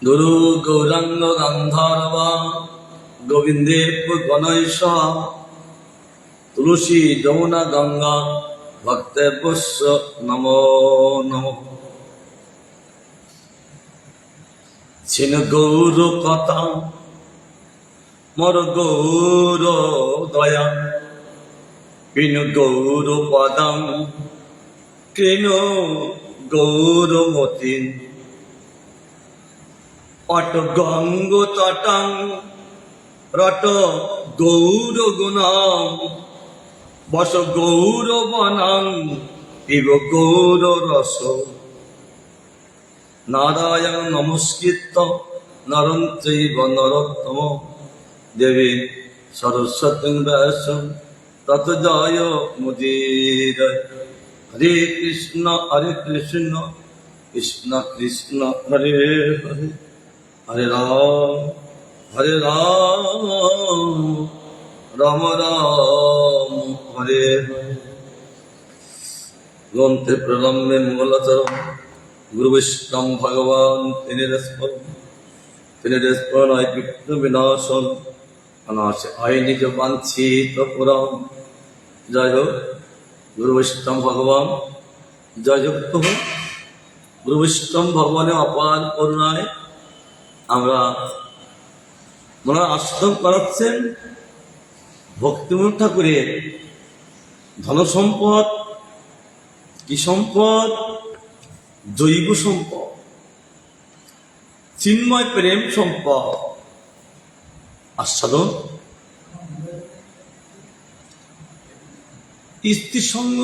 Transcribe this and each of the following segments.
গুরু গৌরাঙ্গ গান্ধারব গোবিন্দে গণৈষ তুলসী যমুনা গঙ্গা ভক্তেভ্যস্য নমো নমঃ। ছিন গৌর কথা মর গৌর দয়া পিনু গৌর পদং কৃণ গৌরমতি অট গঙ্গ তটং রট গৌর গুণং বস গৌর বনং পিব গৌর রস। নারায়ণ নমস্কৃত্য নরং চৈব নরোত্তম দেবী সরস্বতী ব্যাসং তত জয় মুদীর। হরে কৃষ্ণ কৃষ্ণ কৃষ্ণ হরে হরে হরে রাম রাম রাম হরে হরে। গ্রন্থে প্রলম্বে মঙ্গলচরণ গুরু বৈষ্ণব ভগবান তিনি রেস্পনায় বিঘ্ন বিনাশন অনাশে আয় নিজ বাঞ্ছিত পুরাণ। জয় হোক গুরু বৈষ্ণব ভগবান, জয় যুক্ত হোক গুরু বৈষ্ণব ভগবানের অপার করুণায় আমরা মনে আশ্রম করাচ্ছেন ভক্তিমূল ঠাকুরের ধন সম্পদ, কি সম্পদ? জৈব সম্পদ, চিন্ময় প্রেম সম্পদ আস্বাদন। স্ত্রী সঙ্গ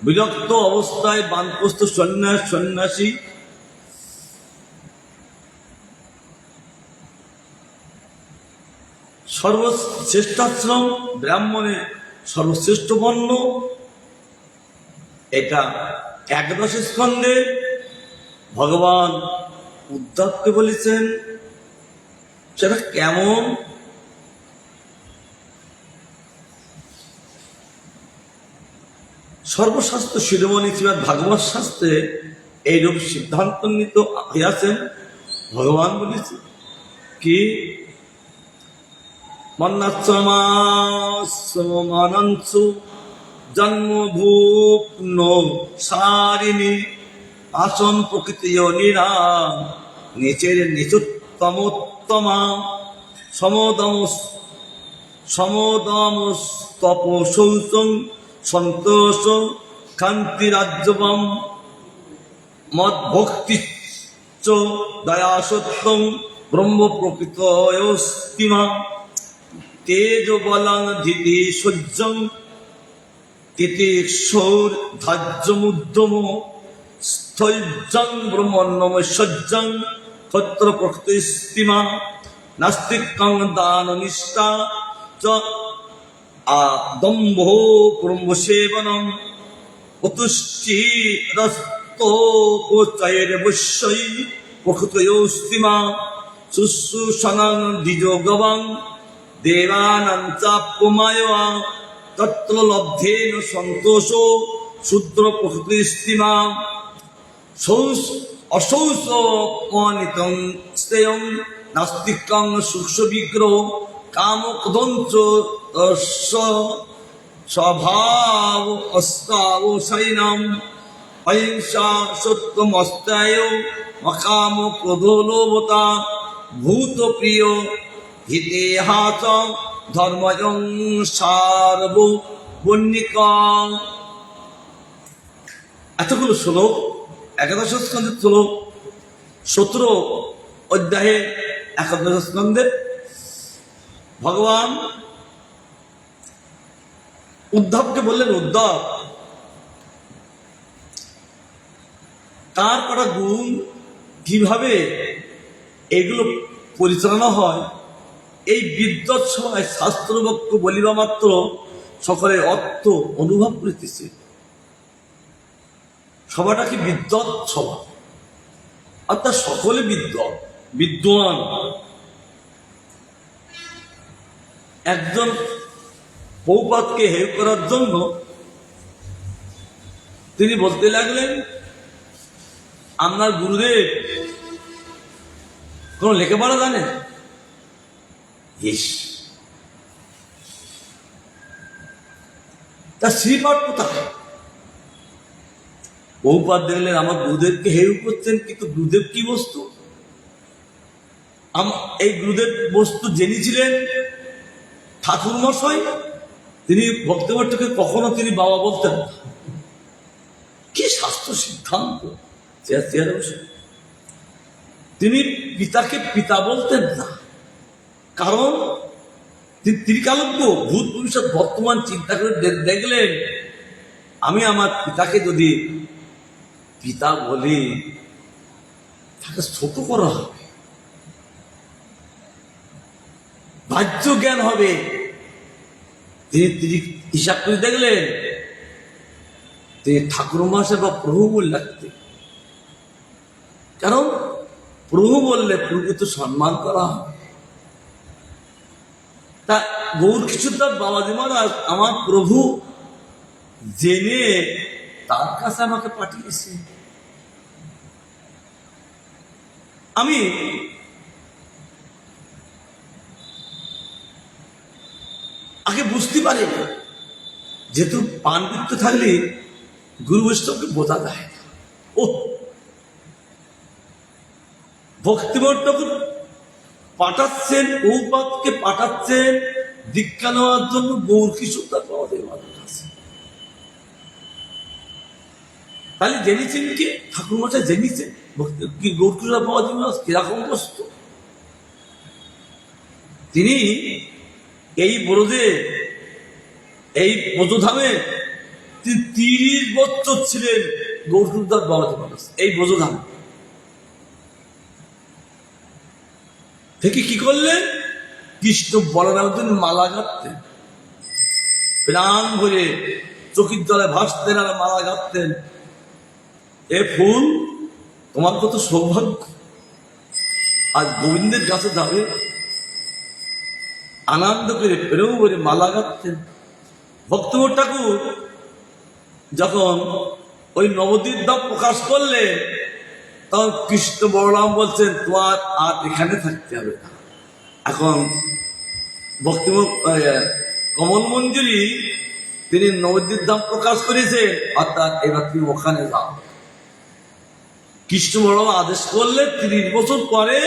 বিরক্ত অবস্থায় বানপ্রস্থ সন্ন্যাসী সর্বশ্রেষ্ঠাশ্রম ব্রাহ্মণের সর্বশ্রেষ্ঠ বর্ণ। এটা একাদশ স্কন্ধে ভগবান উদ্ধবকে বলেছেন। সেটা কেমন? সর্বশাস্ত্র শিরোমণি শ্রীমদ্ ভাগবত শাস্ত্রে এইরূপ সিদ্ধান্বিত হইয়াছেন। ভগবান বলেছে কি? মন্নাশ্রমাশ্রমানংসু জন্মভূপ্ন সারিণী আসন প্রকৃতি নিরা নিচের নিচুত্তমোত্তমা সমদম শৌচং সন্তোষ কান্তি রাজ্যবম মদ্ভক্তি চ দয়া সত্যং ব্রহ্ম প্রকৃতয়স্তিমা তেজ বলং ধীতি সজ্জং তিতিক্ষৌর ধার্যমুদ্যম স্থৈর্যং ব্রহ্মণ্যমৈশ্বর্যং ক্ষত্র প্রকৃতিস্তিমা নাস্তিকং দান নিষ্ঠা চ আদম্ভ ব্রহ্মসেবনং অতুষ্টিরস্তোপচৈর্বশ্যৈ প্রকৃতয়োস্তিমা শুশ্রূষণং দ্বিজোগবং দেবানাং চাপ্যমায়া তত্র লব্ধেন সন্তোষো শূদ্র প্রকৃতিস্তিমা অশৌচমনিতং স্তেয়ং নাস্তিকং সূক্ষ্ম বিগ্রহ কামকদঞ্চ স্বভাব অস্তাবসায়িনাম অহিংসা সত্যমস্তায় মকাম ক্রোধলোভতা ভূতপ্রিয় হিতেহাচ ধর্ময়ং সার্ববর্ণিকা। এতগুলো শ্লোক একাদশ স্কন্ধের শ্লোক 17 অধ্যায়ে একাদশ স্কন্ধে ভগবান উদ্ধবকে বললেন, উদ্ধব তার কটা গুণ কিভাবে এগুলো পরিচালনা হয়, এই বিদ্যৎ সভায় শাস্ত্রবক্য বলিবা মাত্র সকলের অর্থ অনুভব করিতেছে। সভাটা কি বিদ্যৎ সভা, অর্থাৎ সকলে বিদ্বান। একজন পৌপাতকে হেয় করার জন্য তিনি বলতে লাগলেন, আপনার গুরুদেব কোন লেখাপড়া জানে? ইস, তার শ্রীপাঠ কোথায়? বহুপাত দেখলেন আমার গুরুদেবকে হেউ করছেন, কিন্তু গুরুদেব কি বস্তু? এই গুরুদেব বস্তু জেনেছিলেন ঠাকুর মশাই। তিনি ভক্তভট্টকে কখনো তিনি বাবা বলতেন না। কি শাস্ত্র সিদ্ধান্ত! তিনি পিতাকে পিতা বলতেন না, কারণ তিনি ত্রিকালজ্ঞ, ভূত ভবিষ্যৎ বর্তমান চিন্তা করে দেখলেন আমি আমার পিতাকে যদি পিতা বলি তাকে ছোট করা হবে, বাহ্য জ্ঞান হবে। তিনি হিসাব করে দেখলেন তিনি ঠাকুর মহাশয় বা প্রভু বলে রাখতেন, কারণ প্রভু বললে প্রভু তো সম্মান করা হবে। তা গৌর কিশোরদাস বাবাজি মহারাজ আমার প্রভু জেনে তার কাছে আমাকে পাঠিয়েছে। আমি আগে বুঝতে পারি না, যেহেতু পাণ্ডিত্য থাকলে গুরু বৈষ্ণবকে বোঝা যায় না। ও ভক্তিবর্ধক পাঠাচ্ছেন, বহুপাতকে পাঠাচ্ছেন দীক্ষা নেওয়ার জন্য গৌর কিশোরদাস বাবাজি মহারাজ কাছে। তাহলে জেনেছেন কি ঠাকুর মশাই জেনেছেন কি গৌর কিশোরদাস বাবাজি মহারাজ কিরকম বস্তু। তিনি এই ব্রজে, এই ব্রজধামে তিনি 30 বছর ছিলেন গৌর কিশোরদাস বাবাজি মহারাজ। এই ব্রজধামে থেকে কি করলেন? কৃষ্ণ বলরামের জন্য মালা গাঁথতেন, প্রাণ ভরে চোখের জলে ভাসতেন আর মালা গাঁথতেন। এ ফুল তোমার কত সৌভাগ্য, আজ গোবিন্দের কাছে যাবে। আনন্দ করে প্রেম করে মালা গাঁথতেন। ভক্তবর ঠাকুর যখন ওই নবদ্বীপ ধাম প্রকাশ করলে তখন কৃষ্ণ বলরাম বলছেন তোমার আর এখানে থাকতে হবে না। এখন ভক্তিমুখ কমল মঞ্জুরি তিনি নবদ্বীপ ধাম প্রকাশ করেছেন, অর্থাৎ এবার তুমি ওখানে যাও। কৃষ্ণ বলরাম আদেশ করলে 30 বছর পরে,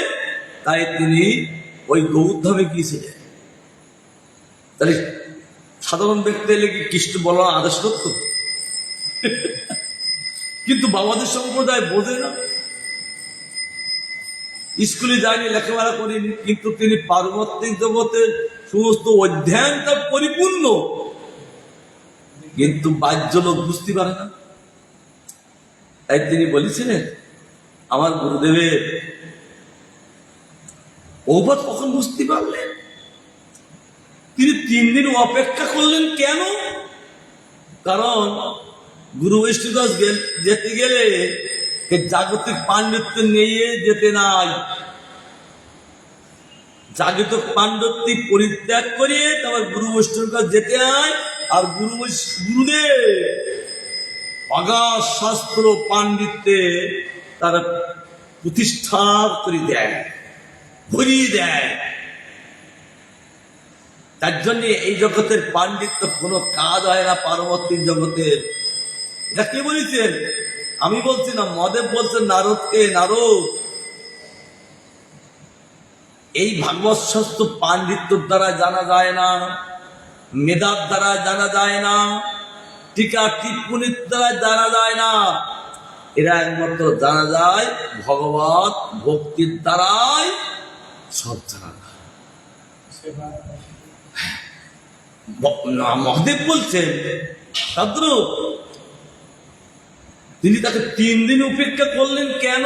তাই তিনি ওই গৌরধামে গিয়েছিলেন। তাহলে সাধারণ ব্যক্তি এলে কি কৃষ্ণ বলরাম আদেশ করত? কিন্তু বাবাদের সম্প্রদায় বোঝে না, স্কুলে যায়নি, লেখাপড়া করেনি, কিন্তু তিনি পার্বত্য জগতের সমস্ত অধ্যয়ন তার পরিপূর্ণ, কিন্তু বাহ্য লোক বুঝতে পারে না। তাই তিনি বলেছিলেন আমার গুরুদেবের ঔবাদ কখন বুঝতে পারলেন? তিনি 3 দিন অপেক্ষা করলেন। কেন? কারণ গুরু বৈষ্ণব যেতে গেলে জাগতিক পাণ্ডিত্য নিয়ে যেতে নাই, জাগতিক পাণ্ডিত্য পরিত্যাগ করে তারপর গুরু বৈষ্ণব যেতে হয়। আর গুরুদেব অগাধ শাস্ত্র পাণ্ডিত্যে তারা প্রতিষ্ঠা করে দেয়, ভরিয়ে দেয়। তার জন্য এই জগতের পাণ্ডিত্য কোনো কাজ হয় না পার্বতীর জগতের। এটা কে বলেছেন? আমি বলছি না, মহাদেব বলছেন নারদকে, নারদ এই ভাগবত শাস্ত্র পাণ্ডিত্যর দ্বারা জানা যায় না, মেধার দ্বারা জানা যায় না, টিকা টিপ্পণীর দ্বারা জানা যায় না। এরা একমাত্র জানা যায় ভগবত ভক্তির দ্বারাই সব জানা যায়। মহাদেব বলছেন ছাত্র, তিনি তাকে 3 দিন উপেক্ষা করলেন। কেন?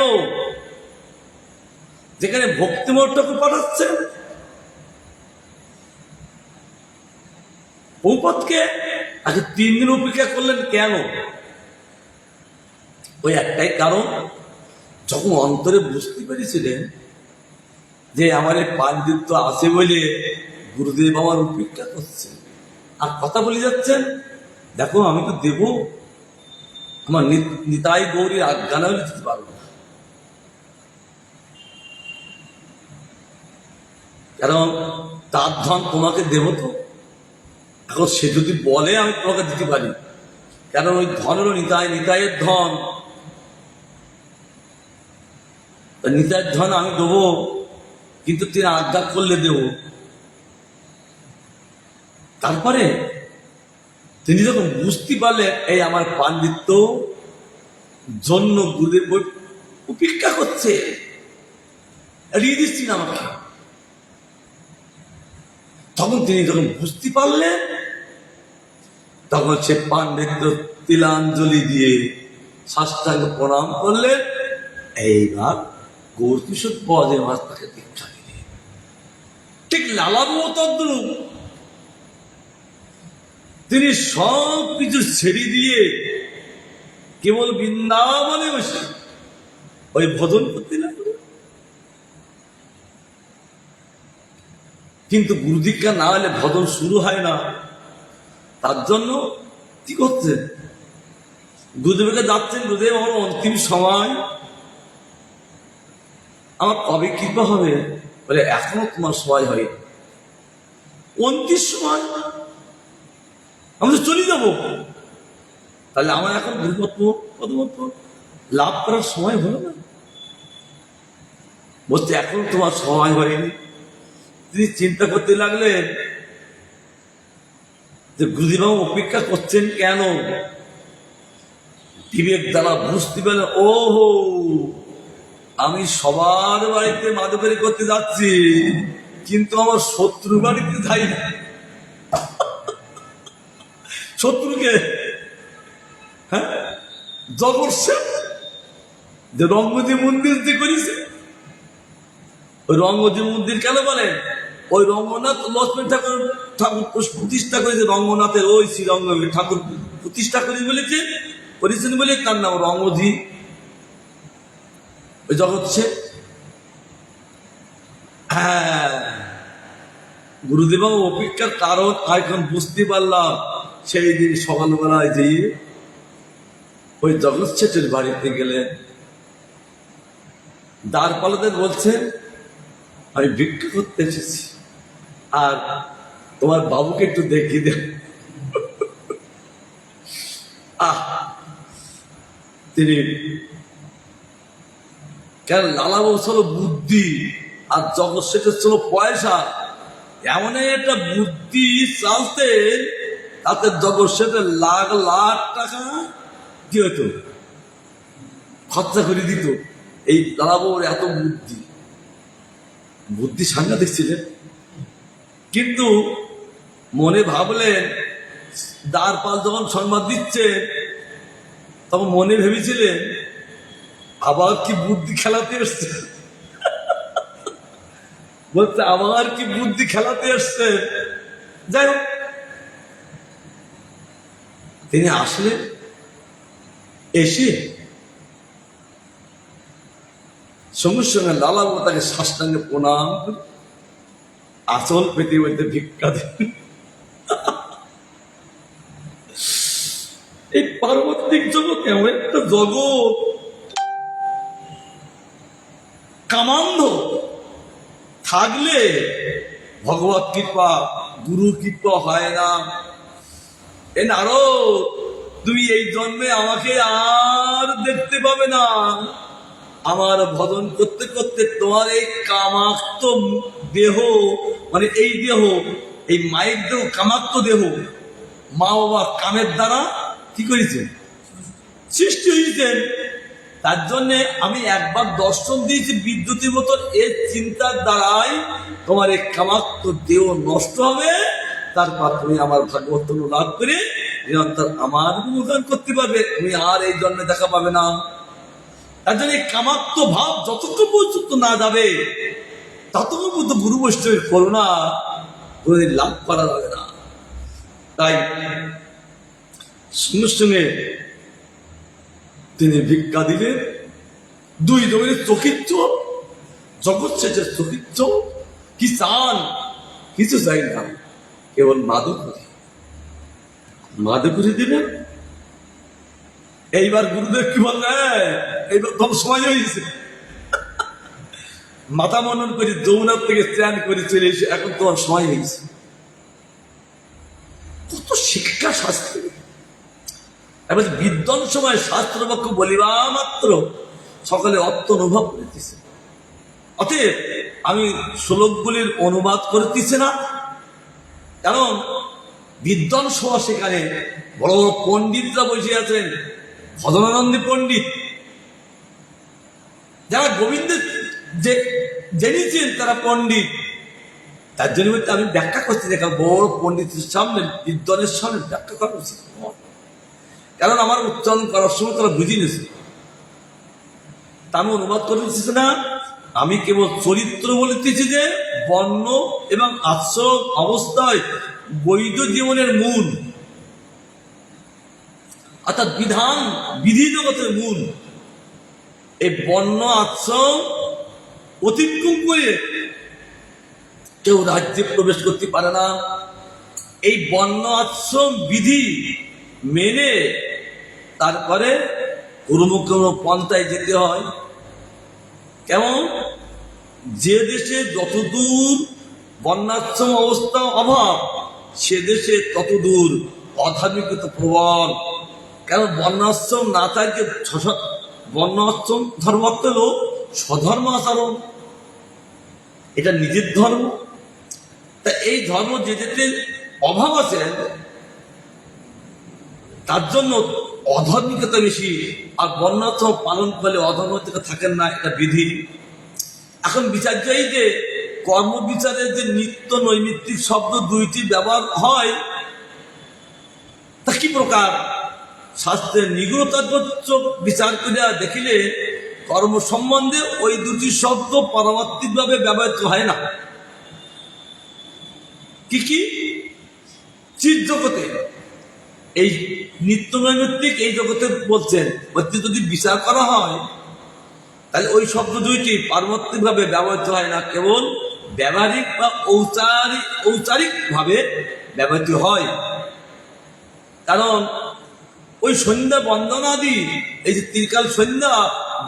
যেখানে ভক্তিমঠকে পাঠাচ্ছেন, ভূপতকে তাকে 3 দিন উপেক্ষা করলেন কেন? ওই একটাই কারণ, যখন অন্তরে বুঝতে পেরেছিলেন যে আমার এই পাণ্ডিত্য আছে বলে গুরুদেব আমার উপেক্ষা করছেন আর কথা বলে যাচ্ছেন, দেখো আমি তো দেব, আমার নিতাই গৌরীর আজ্ঞা না হলে দিতে পারবো না। কারণ তার ধন তোমাকে দেব তো, এখন সে যদি বলে আমি তোমাকে দিতে পারি, কারণ ওই ধন হলো নিতাইয়ের ধন, নিতাইয়ের ধন আমি দেবো, কিন্তু তিনি আজ্ঞা করলে দেব। তারপরে তিনি যখন বুঝতে পারলেন এই আমার পাণ্ডিত্য জন্য গুরুদেব উপেক্ষা করছে, এড়িয়ে দিচ্ছি না আমাকে, তখন তিনি যখন বুঝতে পারলেন তখন সে পাণ্ডিত্য তিলাঞ্জলি দিয়ে সাষ্টাঙ্গ প্রণাম করলেন। এইবার গৌরকিশোর পদে মাস তাকে দীক্ষা দিলেন। ঠিক লালাবাবু তদ্রূপ তিনি সব কিছু ছেড়ে দিয়ে কেবল বৃন্দাবনে বসে ওই ভজন করতে লাগলেন। কিন্তু গুরু দীক্ষা না হলে ভজন শুরু হয় না। তার জন্য কি করছেন, গুরুদেবকে যাচ্ছেন, গুরুদেব আমার অন্তিম সময়, আমার কবে কৃপা হবে? বলে এখনো তোমার সময় হয়, অন্তিম সময় আমি তো চলে যাবো, তাহলে আমার এখন গুরুপত্র পদপত্র লাভ করার সময় হলো না। বলতে এখন তোমার সময় হয়নি। তিনি চিন্তা করতে লাগলেন যে গুরুদেব অপেক্ষা করছেন কেন। বিবেক দ্বারা বুঝতে পারলেন, ওহো আমি সবার বাড়িতে মাদকারি করতে যাচ্ছি, কিন্তু আমার শত্রু বাড়িতে যাই না। শত্রুকে হ্যাঁ জগৎসে যে রঙ্গজি মন্দির যে করেছে, ওই রঙ্গজি মন্দির কেন বলেন? ওই রঙ্গনাথ লক্ষ্মী ঠাকুর প্রতিষ্ঠা করেছে, রঙ্গনাথের ওই শ্রীরঙ্গ ঠাকুর প্রতিষ্ঠা করেছেন বলে তার নাম রঙ্গজি। ওই জগৎসে হ্যাঁ গুরুদেব অপেক্ষার কারণ এখন বুঝতে পারলাম। সেই দিন সকালবেলায় যেয়ে ওই জগৎ শেঠের বাড়িতে গেলেন। দ্বারপালদের বলছেন আমি ভিক্ষা করতে এসেছি, আর তোমার বাবুকে একটু দেখিয়ে দেন। তিনি কেন লালাবাবু ছিল বুদ্ধি আর জগৎ শেঠের ছিল পয়সা, এমন একটা বুদ্ধি চালতেন তাতে জগৎ শেঠের লাখ লাখ টাকা কি হতো খরচা করে দিত। এই লালাবাবুর এত বুদ্ধি সাংঘাতিক ছিলেন। কিন্তু মনে ভাবলেন, দ্বারপাল যখন সংবাদ দিচ্ছে তখন মনে ভেবেছিলেন আবার কি বুদ্ধি খেলাতে এসছে, বলতে আবার কি বুদ্ধি খেলাতে এসছে। যাই হোক তিনি আসলেন, এসে সঙ্গে সঙ্গে লালাবাবু তাকে সাষ্টাঙ্গে প্রণাম করে আচল পেতে বলতে ভিক্ষা দেন। এই পার্বতিক জগৎ এমন একটা জগৎ, কামান্ধ থাকলে ভগবত কৃপা গুরু কৃপা হয় না। এ নারদ তুমি এই জন্মে আমাকে আর দেখতে পাবে না। আমার ভজন করতে করতে তোমার এই কামাক্ত দেহ, মানে এই দেহ, এই মায়ের দেহ কামাক্ত দেহ মা বাবা কামের দ্বারা কি করেছেন, সৃষ্টি হয়েছেন। তার জন্যে আমি একবার দর্শন দিয়েছি বিদ্যুতের মতন, এর চিন্তার দ্বারাই তোমার এই কামাক্ত দেহ নষ্ট হবে। তারপর তুমি আমার ভাগবত লাভ করে নিরন্তর আমার গুণগান করতে পারবে, তুমি আর এই জন্মে দেখা পাবে না। তার জন্য এই কামাক্ত ভাব যতক্ষণ পর্যন্ত না যাবে ততক্ষণ পর্যন্ত গুরু বৈষ্ণবের করুণা কোনদিন লাভ করা যাবে না। তাই সঙ্গে সঙ্গে তিনি ভিক্ষা দিলেন। দুই জনের চোখের চোখ, জগৎ শেষের চোখের চোখ, কি চান? কিছু চাই না, কেবল মাদুকুরি দিলেন। এইবার গুরুদেব কি বললেন, এইবার তোমার সময় হয়েছে, মাথা মনন করে যমুনার থেকে স্নান করে চলে এসে এখন তোমার সময় হয়েছে। কত শিক্ষা শাস্ত্রে। এবার বিদ্বান সময় শাস্ত্রবাক্য বলিবা মাত্র সকলে অর্থ অনুভব করিতেছে। অতএব আমি শ্লোকগুলির অনুবাদ করিতেছি না, কারণ বিদ্বান সভা সেখানে বড় বড় পণ্ডিতরা বসে আছেন, ভজনানন্দী পণ্ডিত, যারা গোবিন্দের যে জেনেছেন তারা পণ্ডিত। তার জন্য আমি ব্যাখ্যা করছি, দেখা বড় পণ্ডিতের সামনে, বিদ্বানের সামনে ব্যাখ্যা করা উচিত, কারণ আমার উচ্চারণ করার সময় তারা বুঝে নিয়েছে। তা আমি অনুবাদ করে দিচ্ছি না, আমি কেবল চরিত্র বলিতেছি যে বর্ণ এবং আশ্রম অবস্থায় বৈধ জীবনের মূল, অর্থাৎ বিধান বিধি জগতের মূল। এই বর্ণ আশ্রম অতিক্রম করে কেউ রাজ্যে প্রবেশ করতে পারে না। এই বর্ণ আশ্রম বিধি মেনে তারপরে কোনো কোনো পন্থায় যেতে হয়। কেমন? যে দেশে যতদূর বর্ণাশ্রম অবস্থা অভাব, সে দেশে ততদূর অধার্মিকতা প্রবল। কারণ বর্ণাশ্রম না থাকলে বর্ণাশ্রম ধর্ম হলো স্বধর্ম আচরণ, এটা নিজের ধর্ম। তা এই ধর্ম যে যেতে অভাব আছে তার জন্য অধর্মিকতা বেশি, আর বর্ণাশ্রম পালন করলে অধর্মিকতা থাকেন না, এটা বিধি। এখন বিচার্য এই যে কর্মবিচারের যে নিত্য নৈমিত্তিক শব্দ দুইটি ব্যবহার হয়, তা কি প্রকার? শাস্ত্রের নিগুড়তার্য বিচার করিয়া দেখিলে কর্ম সম্বন্ধে ওই দুটি শব্দ পারমার্থিক ভাবে ব্যবহৃত হয় না। কি কি? চিৎ জগতে, এই নিত্য নৈমিত্তিক এই জগতে বলছেন, যদি বিচার করা হয় তাহলে ওই শব্দ দুইটি পারমার্থিক ভাবে ব্যবহৃত হয় না, কেবল ব্যবহারিক বা ঔচারিক ভাবে ব্যবহৃত হয়। কারণ ওই সন্ধ্যা বন্দনাদি, এই যে ত্রিকাল সন্ধ্যা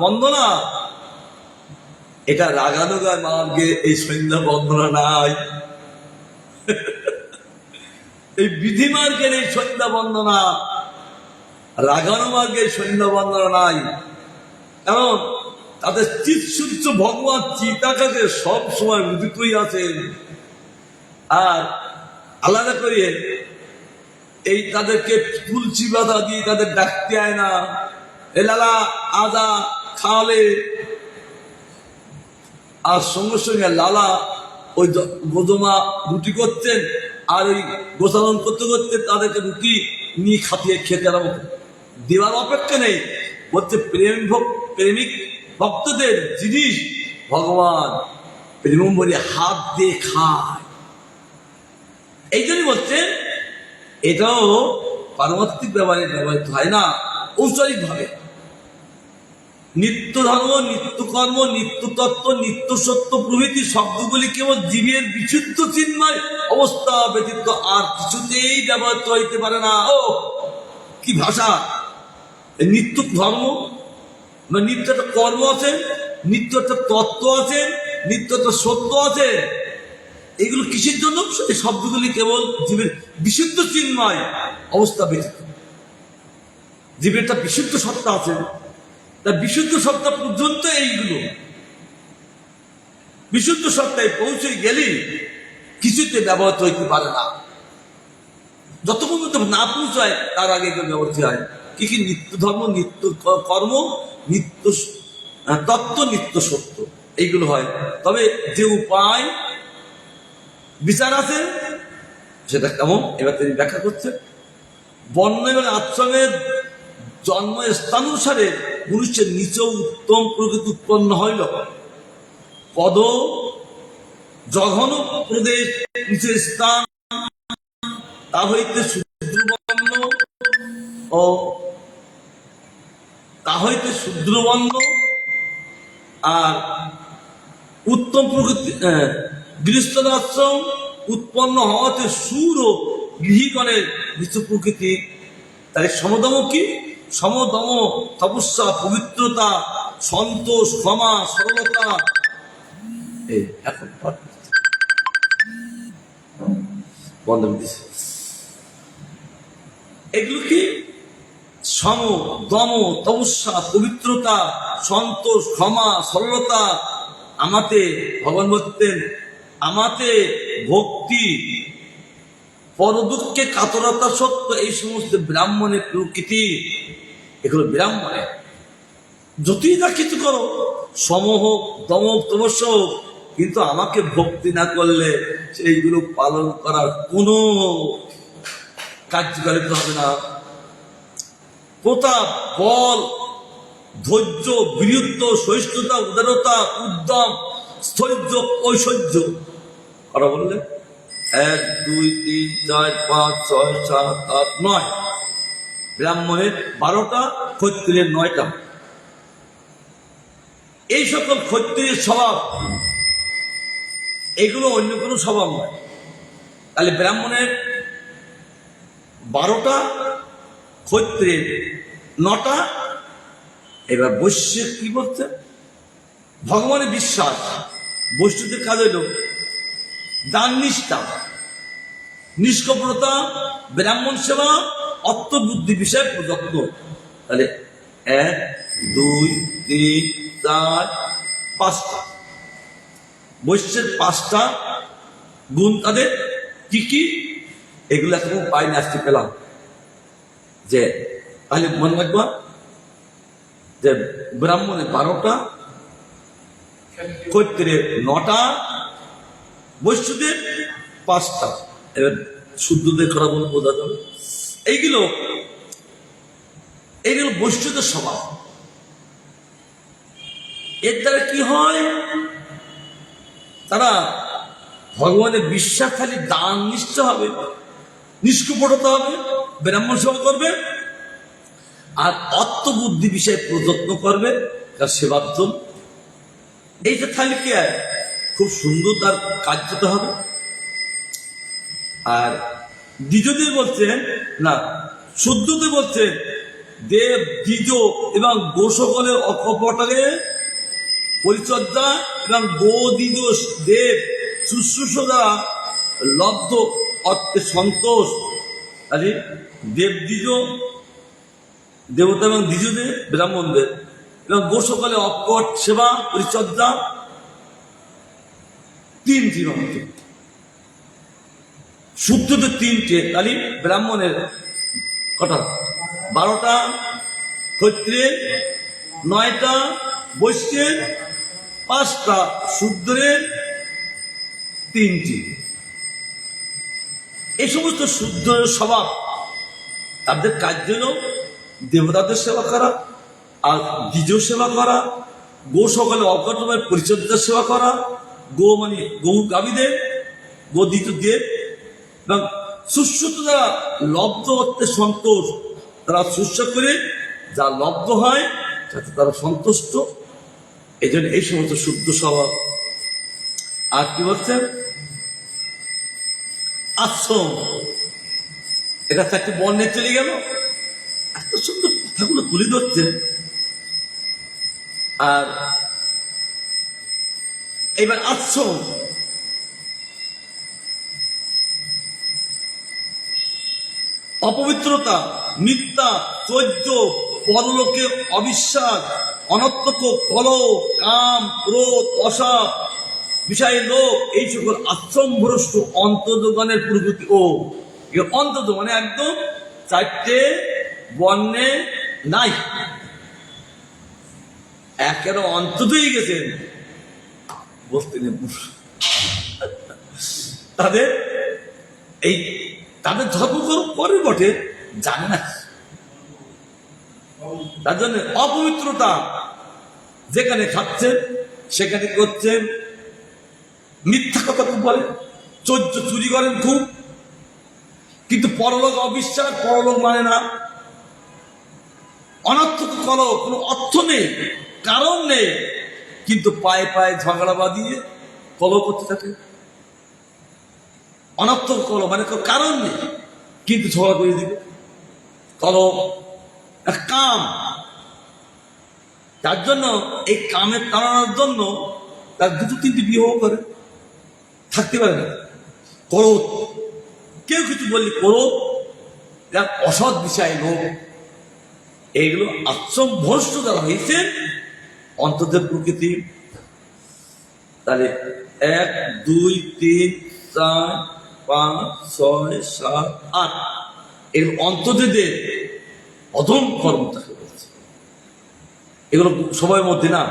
বন্দনা, এটা রাগানুগার মার্গে এই সন্ধ্যা বন্দনা নাই। এই বিধি মার্গের এই সন্ধ্যা বন্দনা, রাগানু মার্গের সন্ধ্যা বন্দনা নাই। কারণ তাদের চিৎসূর্য ভগবান চিতাকাশে সব সময় উদিতই আছেন, আর আলাদা করিয়ে এই তাদেরকে তুলসী বাধা দিয়ে তাদের ডাকতে হয় না। এ লালা আদা খাওয়ালে, আর সঙ্গে সঙ্গে লালা ওই গোদমা রুটি করতেন, আর ওই গোসালন করতে করতে তাদেরকে রুটি নিয়ে খাপিয়ে খেতে দেওয়ার অপেক্ষা নেই। বলছে প্রেমিক ভক্তদের জিনিস ভগবান প্রেমম্বরে হাত দিয়ে খায়। এই জন্য বলছে এটাও পারমার্থিক ব্যবহারে ব্যবহৃত হয় না, ঔচারিক ভাবে। নিত্য ধর্ম, নিত্য কর্ম, নিত্য তত্ত্ব, নিত্য সত্য প্রভৃতি শব্দগুলি কেবল জীবের বিশুদ্ধ চিন্ময় অবস্থা ব্যতীত আর কিছুতেই ব্যবহৃত হইতে পারে না। ও কি ভাষা! নিত্য ধর্ম বা নিত্য একটা কর্ম আছে, নিত্য একটা তত্ত্ব আছে, নিত্য একটা সত্য আছে। এগুলো কিসের জন্য? এই শব্দগুলি কেবল জীবের বিশুদ্ধ চিন্ময় অবস্থা ব্যতীত। জীবের একটা বিশুদ্ধ সত্তা আছে, তার বিশুদ্ধ সত্তা পর্যন্ত এইগুলো। বিশুদ্ধ সত্তায় পৌঁছে গেলে কিছুতে ব্যবহৃত হইতে পারে না। যতক্ষণ পর্যন্ত না পৌঁছায় তার আগে এগুলো ব্যবহৃত হয়। কি কি? নিত্য ধর্ম, নিত্য কর্ম, নিত্য তত্ত্ব, নিত্য সত্য, এইগুলো হয়। তবে যে উপায় বিচার আছে সেটা কেমন, এবার তিনি ব্যাখ্যা করছে। বর্ণ এবং আশ্রমের জন্ম স্থানুসারে পুরুষের নিচে উত্তম প্রকৃতি উৎপন্ন হইল। পদ জঘন প্রদেশ নিচের স্থান, তা হইতে শূদ্রবর্ণ ও আর উত্তম প্রকৃতি গৃহস্থাশ্রম উৎপন্ন হওয়াতে সুর ও গৃহীগণের নিচু প্রকৃতি। তাই সমদম কি? সমদম তপস্যা, পবিত্রতা, সন্তোষ, ক্ষমা, সরলতা, এই এখন পাঠ করছে। বন্ধ করে দিছে। এগুলো কি? সম, দম, তপস্যা, পবিত্রতা, সন্তোষ, ক্ষমা, সরলতা, আমাতে ভগবান বলতেন আমাতে ভক্তি, পরদুঃখে কাতরতা সত্য, এই সমস্ত ব্রাহ্মণের প্রকৃতি। এগুলো ব্রাহ্মণের। যতই না কিছু করো, সম হোক, দম হোক, তপস্যা হোক, কিন্তু আমাকে ভক্তি না করলে সেইগুলো পালন করার কোনো কার্যকারিতা হবে না। প্রতাপ, বল, ধৈর্য, বীরত্ব, সহিষ্ণুতা, উদারতা, উদ্যম, স্থৈর্য, ঐশ্বর্য করা বললে 1, 2, 3, 4, 5, 6, 7, 8, 9। ব্রাহ্মণের 12টা, ক্ষত্রিয়ের 9টা। এই সকল ক্ষত্রিয়ের স্বভাব, এগুলো অন্য কোনো স্বভাব নয়। তাহলে ব্রাহ্মণের 12টা, ক্ষত্রিয়ের 9টা। এবার বৈশ্য কি বলছে? ভগবানের বিশ্বাস। বৈষ্ণবদের কাজ হইল দান নিষ্ঠা, নিষ্কপটতা, ব্রাহ্মণ সেবা, অর্থবুদ্ধি বিষয়ে প্রযত্ন। তাহলে 1, 2, 3, 4, 5টা বৈশ্যের 5টা গুণ। তাদের কি কি? এগুলো এখন পাইনি, আসতে পেলাম। যে তাহলে মনে রাখবা যে ব্রাহ্মণের 12টা, ক্ষত্রিয়ের 9টা, বৈশ্যদের 5টা। এবার শুদ্ধদের করা বলে বোঝা যাবে। এইগুলো বৈশ্যদের স্বভাব। এর দ্বারা কি হয়? তারা ভগবানের বিশ্বাস, খালি দান নিষ্ঠা হবে, নিষ্কপটতা হবে, ব্রাহ্মণ সেবা করবে, আর অর্থবুদ্ধি বিষয়ে প্রযত্ন করবে তার সেবার জন্য। এইটা থাকলে কি হয়? খুব সুন্দর তার কার্যটা হবে। আর দ্বিজদের বলছেন না, শুদ্ধতে বলছেন দেব, দ্বিজ এবং গো সকলের অকপটে পরিচর্যা এবং গো, দ্বিজ, দেব শুশ্রূষা দ্বারা লব্ধ অর্থে সন্তোষ। আরে দেব, দ্বিজ, দেবতা এবং দ্বিজদের, ব্রাহ্মণদের, এবং গো সকলে অকপট সেবা পরিচর্যা, 3টি অর্থ। শুদ্ধদের 3টে। তাহলে ব্রাহ্মণের কটা? 12টা, ক্ষত্রিয়ের 9টা, বৈশ্যের 5টা, শুদ্ধের 3টি। এই সমস্ত শুদ্ধ স্বভাব, তাদের কার্য হল দেবতাদের সেবা করা, আর দ্বিজ সেবা করা, গো সকলে অকটমের পরিচর্যার সেবা করা, গো মানে গৌ গাভীদের, গো দ্বিজদের, এবং শুশ্রূষা দ্বারা লব্ধ অর্থে সন্তোষ। তারা শুশ্রূষা করে যা লব্ধ হয় যাতে তারা সন্তুষ্ট। এই জন্য এই সমস্ত শুদ্ধ স্বভাব। আর কি বলছেন? আশ্রম, এটা একটা বর্ণে চলে গেল। এত সুন্দর কথাগুলো তুলে ধরছেন। আর এবার আশ্রম, অপবিত্রতা, মিথ্যা, চৌর্য, পরলোকে অবিশ্বাস, অনর্থক কলহ, কাম, ক্রোধ, অসাপ বিষয় লোক, এই সকল আশ্রম ভ্রষ্ট অন্তর্দোগানের প্রকৃতি। ও অন্তর্দ মানে একদম 4টে বর্ণে নাই, একের অন্ততই গেছেন বলতে নেই। তাদের এই তাদের ধর্মকর্ম করে বটে, জানে না। তার জন্য অপবিত্রতা, যেখানে খাচ্ছেন সেখানে করছেন, মিথ্যা কথা খুব বলেন, চুরি করেন খুব, কিন্তু পরলোক অবিশ্বাস, পরলোক মানে না। অনর্থক কলহ, কোনো অর্থ নেই, কারণ নেই, কিন্তু পায়ে পায়ে ঝগড়া বাঁধিয়ে কলহ করতে থাকে। অনর্থক কলহ মানে কারণ নেই, কিন্তু ঝগড়া করে দিবে। কলহ, কাম। তার জন্য এই কামের তাড়ানোর জন্য তার দুটো তিনটি বিবাহ করে, থাকতে পারে না। করো, কেউ কিছু বললে করো, এক অসৎ বিষয় লোক। এইগুলো আশ্রম ভ্রষ্ট যারা হয়েছেন অন্তর্দেব প্রকৃতি। তাহলে 1 2 3 4 5 6 7 8 এগুলো অন্তর্দেবের অধম কর্ম তাকে বলছে। এগুলো সবার মধ্যে না।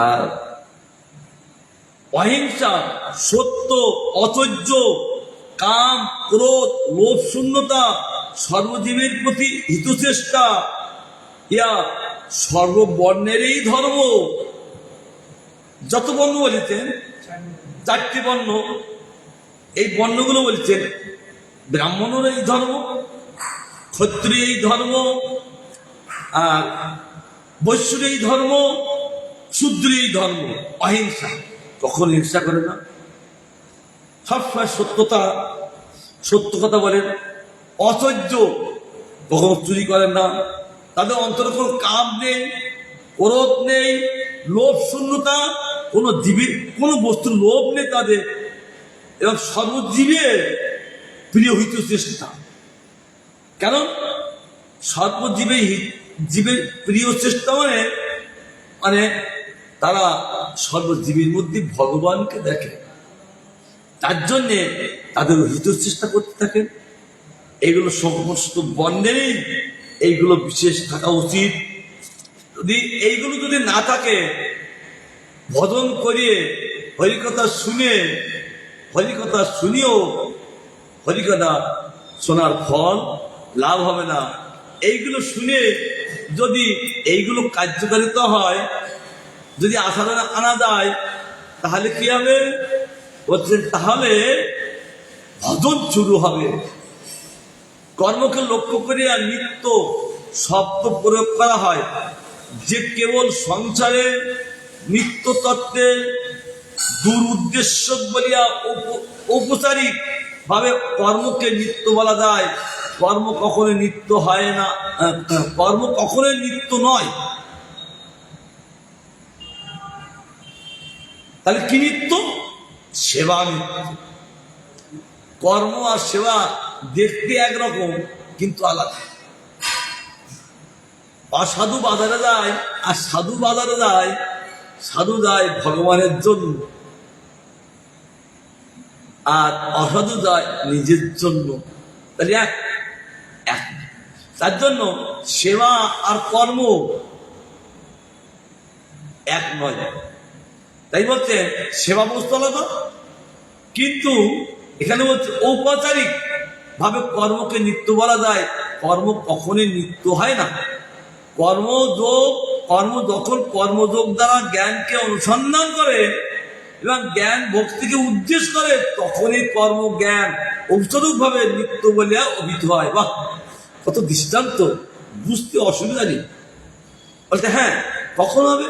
আর অহিংসা, সত্য, অধৈর্য, কাম, ক্রোধ, লোভ শূন্যতা, সর্বজীবের প্রতি হিতচেষ্টা, ইয়া সর্ববর্ণেরই ধর্ম। যত বর্ণ বলেছেন, 4টি বর্ণ, এই বর্ণগুলো বলছেন ব্রাহ্মণের এই ধর্ম, ক্ষত্রিয় এই ধর্ম, আর বৈশ্যের এই ধর্ম, শূদ্র এই ধর্ম। অহিংসা, কখন হিংসা করে না, সবসময় সত্য কথা বলেন। অধৈর্য, কখনো চুরি করেন না, তাদের অন্তরে কোনো কাম নেই, ক্রোধ নেই, লোভ শূন্যতা, কোনো জীবের কোনো বস্তুর লোভ নেই তাদের, এবং সর্বজীবের প্রিয় হইতে চেষ্টা। কেন জীবের প্রিয় চেষ্টা মানে তারা সর্বজীবের মধ্যে ভগবানকে দেখে, তার জন্যে তাদের হিত চেষ্টা করতে থাকেন। এইগুলো সমস্ত বর্ণেরই এইগুলো বিশেষ থাকা উচিত। এইগুলো যদি না থাকে, ভজন করিয়ে হরিকথা শুনিও হরিকথা শোনার ফল লাভ হবে না। এইগুলো শুনে যদি এইগুলো কার্যকারিতা হয়, যদি আসাধনা আনা যায়, তাহলে কি হবে বলছেন, তাহলে ভজন শুরু হবে। কর্মকে লক্ষ্য করিয়া নিত্য শব্দ প্রয়োগ করা হয়, যে কেবল সংসারে নিত্য তত্ত্বের দুরুদ্দেশ্য বলিয়া ঔপচারিক ভাবে কর্মকে নিত্য বলা যায়। কর্ম কখনো নিত্য হয় না, কর্ম কখনোই নিত্য নয়। তাহলে কি নিত্য? সেবা নিত্য। কর্ম আর সেবা দেখতে একরকম, কিন্তু আলাদা। অসাধু বাজারে যায় আর সাধু বাজারে যায়, সাধু যায় ভগবানের জন্য, আর অসাধু যায় নিজের জন্য। তাহলে এক। তার জন্য সেবা আর কর্ম এক নয়। তাই বলছে সেবা বস্তু আলাদা, কিন্তু এখানে বলছে ঔপচারিক ভাবে কর্মকে নিত্য বলা যায়। কর্ম কখনই নিত্য হয় না। যখন কর্মযোগ দ্বারা জ্ঞানকে অনুসন্ধান করে এবং জ্ঞান ভক্তিকে উদ্দেশ্য করে, তখনই কর্ম জ্ঞান ঔপচারিক ভাবে নিত্য বলিয়া অভিহিত হয়। বাহ, কত দৃষ্টান্ত, বুঝতে অসুবিধা নেই। বলতে হ্যাঁ, কখন হবে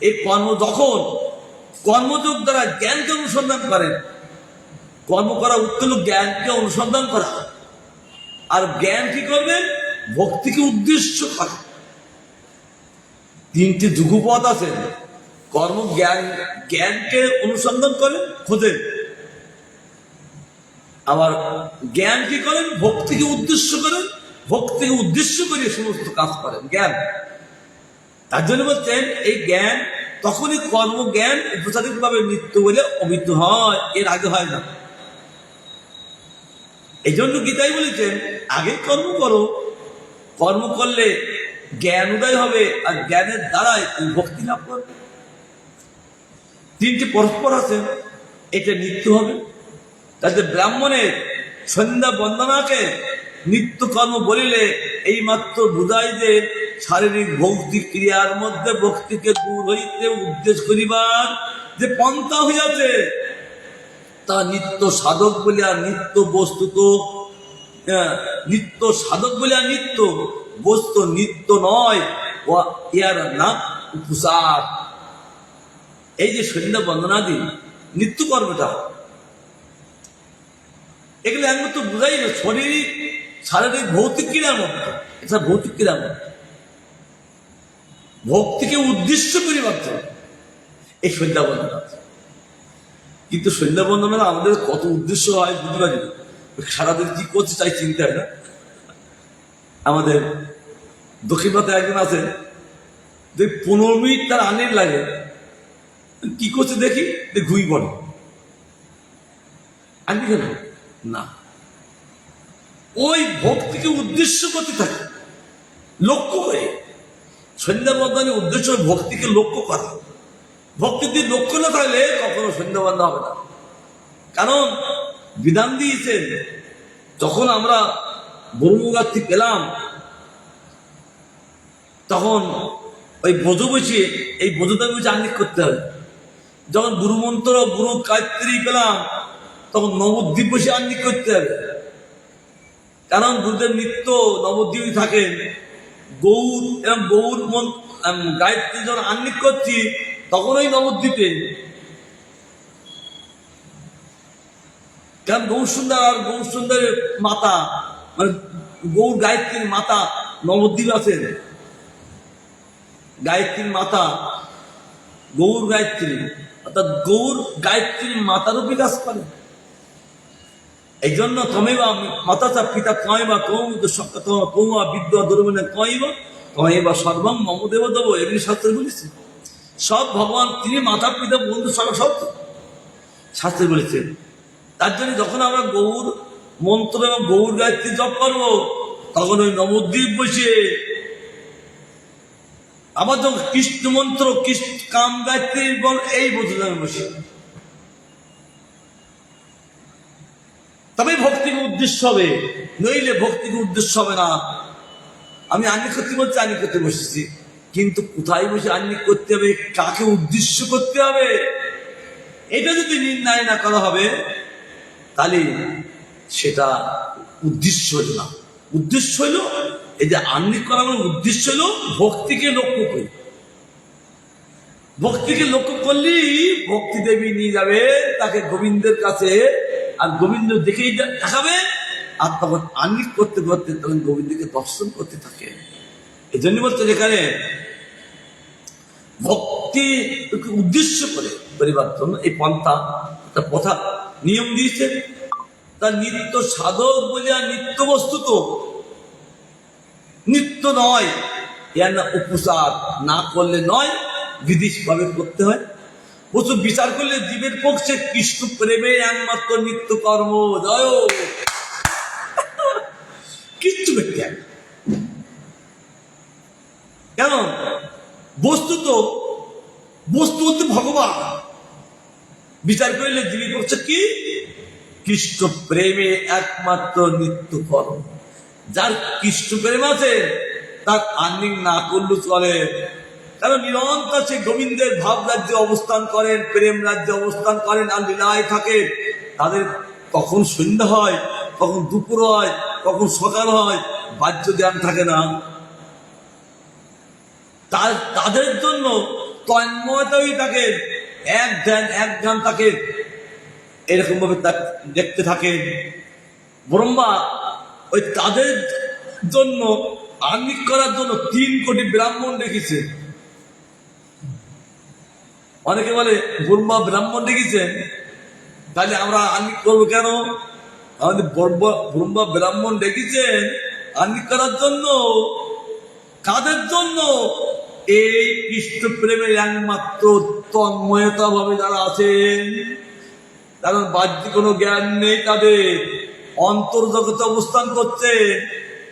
এই কর্ম? যখন কর্মযোগ দ্বারা জ্ঞানকে অনুসন্ধান করেন। কর্ম করা উত্তর জ্ঞানকে অনুসন্ধান করা, আর জ্ঞান কি করবেন? ভক্তিকে উদ্দেশ্য করে। 3টি যুগপথ আছে। কর্ম জ্ঞানকে অনুসন্ধান করেন, খোঁজেন, আবার জ্ঞান কি করেন? ভক্তিকে উদ্দেশ্য করেন, ভক্তিকে উদ্দেশ্য করে সমস্ত কাজ করেন জ্ঞান। তার জন্য বলছেন এই জ্ঞান তখনই কর্ম জ্ঞান উপচারিক ভাবে নিত্য বলে অভিহিত হয়, এর আগে হয় না। এই জন্য গীতাই বলেছেন আগে কর্ম করো, কর্ম করলে জ্ঞান উদয় হবে, আর জ্ঞানের দ্বারাই তুমি ভক্তি লাভ করবে। 3টি পরস্পর আছে, এটা নিত্য হবে। তাতে ব্রাহ্মণের সন্ধ্যা বন্দনাকে নিত্য কর্ম বলিলে এই মাত্র বুঝায় যে শারীরিক ভৌতিক ক্রিয়ার মধ্যে ভক্তিকে দূর হইতে উদ্দেশ্য করিবার যে পন্থা হইয়াছে, তা নিত্য সাধক বলিয়া নিত্য বস্তুত নিত্য সাধক বলিয়া নিত্য বস্তু নিত্য নয়, ও ইয়ার নাম উপসার। এই যে সন্ধ্যা বন্দনাদি নিত্য কর্মটা, এগুলো একমাত্র বুঝাই না শারীরিক ভৌতিক ক্রিয়ার মধ্যে। এটা ভৌতিক ক্রিয়ার মধ্যে ভক্তিকে উদ্দেশ্য করিবার জন্য এই সন্ধ্যা বন্দনা আছে। কিন্তু সন্ধ্যা বন্দনা আমাদের কত উদ্দেশ্য হয় বুঝতে পারি না। সারাদিন কি করছে তাই চিন্তা হয় না। আমাদের দক্ষিণ ভারতে একজন আছে, 15 মিনিট তার আনের লাগে, কি করছে দেখি, ঘুই পড়ে। আনবি কেন না, ওই ভক্তিকে উদ্দেশ্য করতে থাকে, লক্ষ্য করে। সন্ধ্যা বন্দনের উদ্দেশ্য ভক্তিকে লক্ষ্য করা। ভক্তি দিয়ে লক্ষ্য না থাকলে কখনো সন্ধ্যা বন্দনা হবে না। কারণ বিধান দিয়েছেন, যখন আমরা ব্রহ্মগাত্রী পেলাম তখন ওই বোঝো বসিয়ে এই বোঝোটা বুঝে আন্নিক করতে হবে। যখন গুরুমন্ত্র গুরু গায়ত্রী পেলাম তখন নবদ্বীপ বসে আন্নিক করতে হবে। কারণ গুরুদেব নিত্য নবদ্বীপই থাকেন। গৌর এবং গৌর গায়ত্রী যখন আন্নিক করছি তখন ওই নবদ্বীপে, কারণ গৌর সুন্দর আর গৌর সুন্দরের মাতা মানে গৌর গায়ত্রীর মাতা নবদ্বীপ আছেন। গায়ত্রীর মাতা গৌর গায়ত্রী, অর্থাৎ গৌর গায়ত্রীর মাতারও বিকাশ করে। এই জন্য তমেবা মাতা চা পিতা কয়েবা কৌমা বিদ্যা দুর্বনে কয়েবা সর্বং মমদেব দেব, এমনি শাস্ত্রে বলেছে। সব ভগবান তিনি মাতা পিতা বন্ধু সব শাস্ত্রে বলেছেন। তার জন্য যখন আমরা গৌর মন্ত্র এবং গৌর গায়ত্রী জপ করবো তখন ওই নবদ্বীপ বসে, আবার যখন কৃষ্ণ মন্ত্র কৃষ্ণ কাম গায়ত্রী বল এই বোঝানো বসে, তবে ভক্তিকে উদ্দেশ্য হবে, নইলে ভক্তিকে উদ্দেশ্য হবে না। আমি আন্নিক করতে বলছি, আন্নিক করতে বসেছি, কিন্তু কোথায় বসে আন্নিক করতে হবে, কাকে উদ্দেশ্য করতে হবে, এটা যদি নির্ণয় না করা হবে তাহলে সেটা উদ্দেশ্য হইল না। উদ্দেশ্য হইল এই যে আন্নিক করা মানে উদ্দেশ্য হইল ভক্তিকে লক্ষ্য করি। ভক্তিকে লক্ষ্য করলেই ভক্তি দেবী নিয়ে যাবে তাকে গোবিন্দের কাছে, আর গোবিন্দ দেখেই দেখাবে, আর তখন আন্নিক করতে করতে তখন গোবিন্দকে দর্শন করতে থাকে। এই জন্য বলছে যেখানে ভক্তি উদ্দেশ্য করে করিবার জন্য এই পন্থা একটা পথা নিয়ম দিয়েছে। তার নিত্য সাধক বলিয়া নিত্য বস্তু তো নিত্য নয়, এর না উপচার না করলে নয়, বিধিভাবে করতে হয়। প্রচুর বিচার করলে জীবের পক্ষে কৃষ্ণ প্রেমে একমাত্র নিত্য কর্ম। জয় কিচ্ছু ব্যক্তি কেন, বস্তু তো বস্তু হচ্ছে ভগবান। বিচার করলে জীবের পক্ষে কি কৃষ্ণ প্রেমে একমাত্র নিত্য কর্ম। যার কৃষ্ণ প্রেম আছে তার আর্নিং না করলেও চলে, কারণ নিরন্তর সে গোবিন্দের ভাব রাজ্যে অবস্থান করেন, প্রেম রাজ্যে অবস্থান করেন, আর লীলায় থাকে। তাদের কখন সন্ধ্যা হয়, কখন দুপুর হয়, কখন সকাল হয়, বাহ্য জ্ঞান থাকে না। তাদের জন্য তন্ময়তাই থাকে, এক ধ্যান থাকে, এরকম ভাবে দেখতে থাকেন। ব্রহ্মা ওই তাদের জন্য আর্নিক করার জন্য 3 কোটি ব্রাহ্মণ রেখেছে। অনেকে বলে ব্রহ্মা ব্রাহ্মণ রেখেছেন, তাহলে আমরা আর্নিক করবো কেন? আমাদের ব্রহ্মা ব্রাহ্মণ রেখেছেন আর্নিক করার জন্য। কাদের জন্য? এই কৃষ্ণ প্রেমের একমাত্র তন্ময়তা ভাবে যারা আছেন, কারণ বাহ্যিক কোনো জ্ঞান নেই, তাদের অন্তর্জগতে অবস্থান করছে।